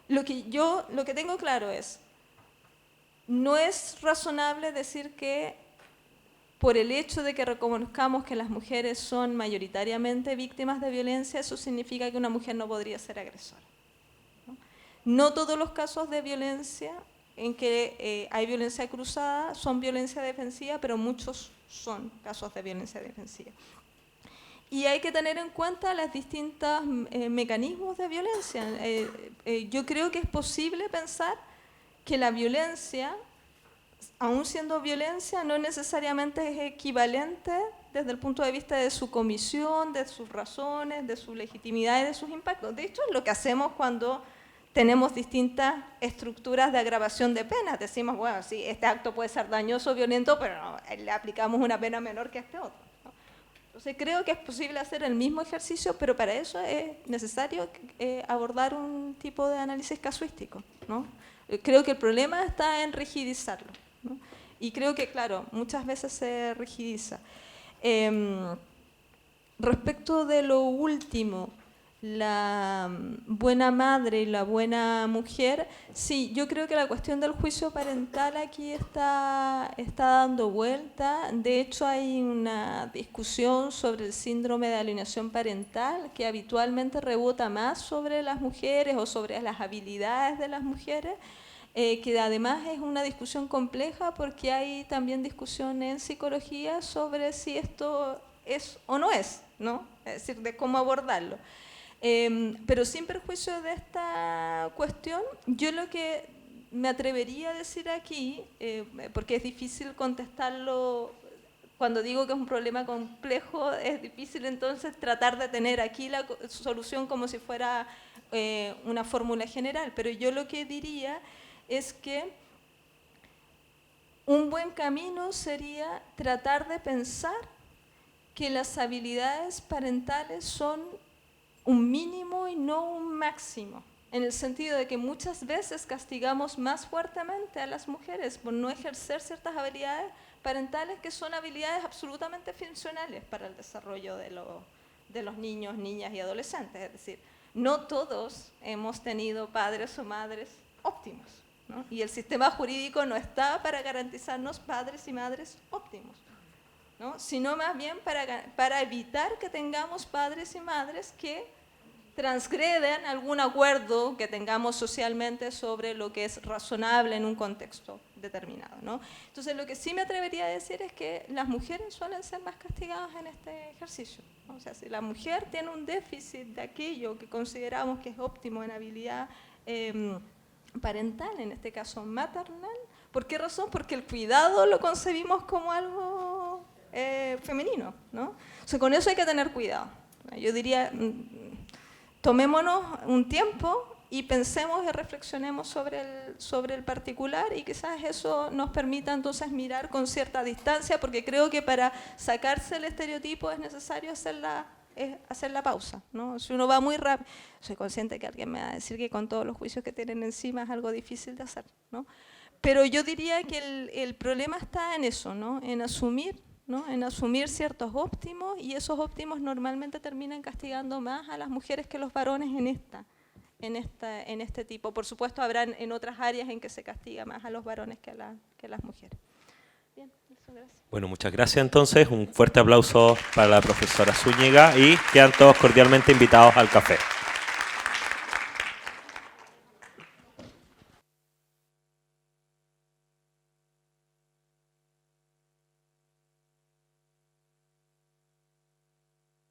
lo que tengo claro es, no es razonable decir que por el hecho de que reconozcamos que las mujeres son mayoritariamente víctimas de violencia, eso significa que una mujer no podría ser agresora. No todos los casos de violencia en que hay violencia cruzada son violencia defensiva, pero muchos son casos de violencia defensiva. Y hay que tener en cuenta los distintos mecanismos de violencia. Yo creo que es posible pensar que la violencia, aún siendo violencia, no necesariamente es equivalente desde el punto de vista de su comisión, de sus razones, de su legitimidad y de sus impactos. De hecho, es lo que hacemos cuando tenemos distintas estructuras de agravación de penas. Decimos, bueno, sí, este acto puede ser dañoso o violento, pero no, le aplicamos una pena menor que a este otro. Entonces creo que es posible hacer el mismo ejercicio, pero para eso es necesario abordar un tipo de análisis casuístico, ¿no? Creo que el problema está en rigidizarlo, ¿no? Y creo que, claro, muchas veces se rigidiza. Respecto de lo último, la buena madre y la buena mujer, sí, yo creo que la cuestión del juicio parental aquí está dando vuelta. De hecho, hay una discusión sobre el síndrome de alienación parental que habitualmente rebota más sobre las mujeres o sobre las habilidades de las mujeres, que además es una discusión compleja porque hay también discusión en psicología sobre si esto es o no es, ¿no? Es decir, de cómo abordarlo. Pero sin perjuicio de esta cuestión, yo lo que me atrevería a decir aquí, porque es difícil contestarlo, cuando digo que es un problema complejo, es difícil entonces tratar de tener aquí la solución como si fuera una fórmula general, pero yo lo que diría es que un buen camino sería tratar de pensar que las habilidades parentales son un mínimo y no un máximo, en el sentido de que muchas veces castigamos más fuertemente a las mujeres por no ejercer ciertas habilidades parentales que son habilidades absolutamente funcionales para el desarrollo de los niños, niñas y adolescentes. Es decir, no todos hemos tenido padres o madres óptimos, ¿no? Y el sistema jurídico no está para garantizarnos padres y madres óptimos, ¿no? Sino más bien para evitar que tengamos padres y madres que transgreden algún acuerdo que tengamos socialmente sobre lo que es razonable en un contexto determinado, ¿no? Entonces, lo que sí me atrevería a decir es que las mujeres suelen ser más castigadas en este ejercicio, ¿no? O sea, si la mujer tiene un déficit de aquello que consideramos que es óptimo en habilidad parental, en este caso maternal, ¿por qué razón? Porque el cuidado lo concebimos como algo femenino, ¿no? O sea, con eso hay que tener cuidado. Yo diría, tomémonos un tiempo y pensemos y reflexionemos sobre el particular, y quizás eso nos permita entonces mirar con cierta distancia, porque creo que para sacarse el estereotipo es necesario hacer la pausa, ¿no? Si uno va muy rápido, soy consciente que alguien me va a decir que con todos los juicios que tienen encima es algo difícil de hacer, ¿no? Pero yo diría que el problema está en eso, ¿no? En asumir, ¿no? En asumir ciertos óptimos, y esos óptimos normalmente terminan castigando más a las mujeres que los varones en este tipo. Por supuesto, habrán en otras áreas en que se castiga más a los varones que a las mujeres. Bien, eso, gracias. Bueno, muchas gracias entonces. Un fuerte aplauso para la profesora Zúñiga y quedan todos cordialmente invitados al café.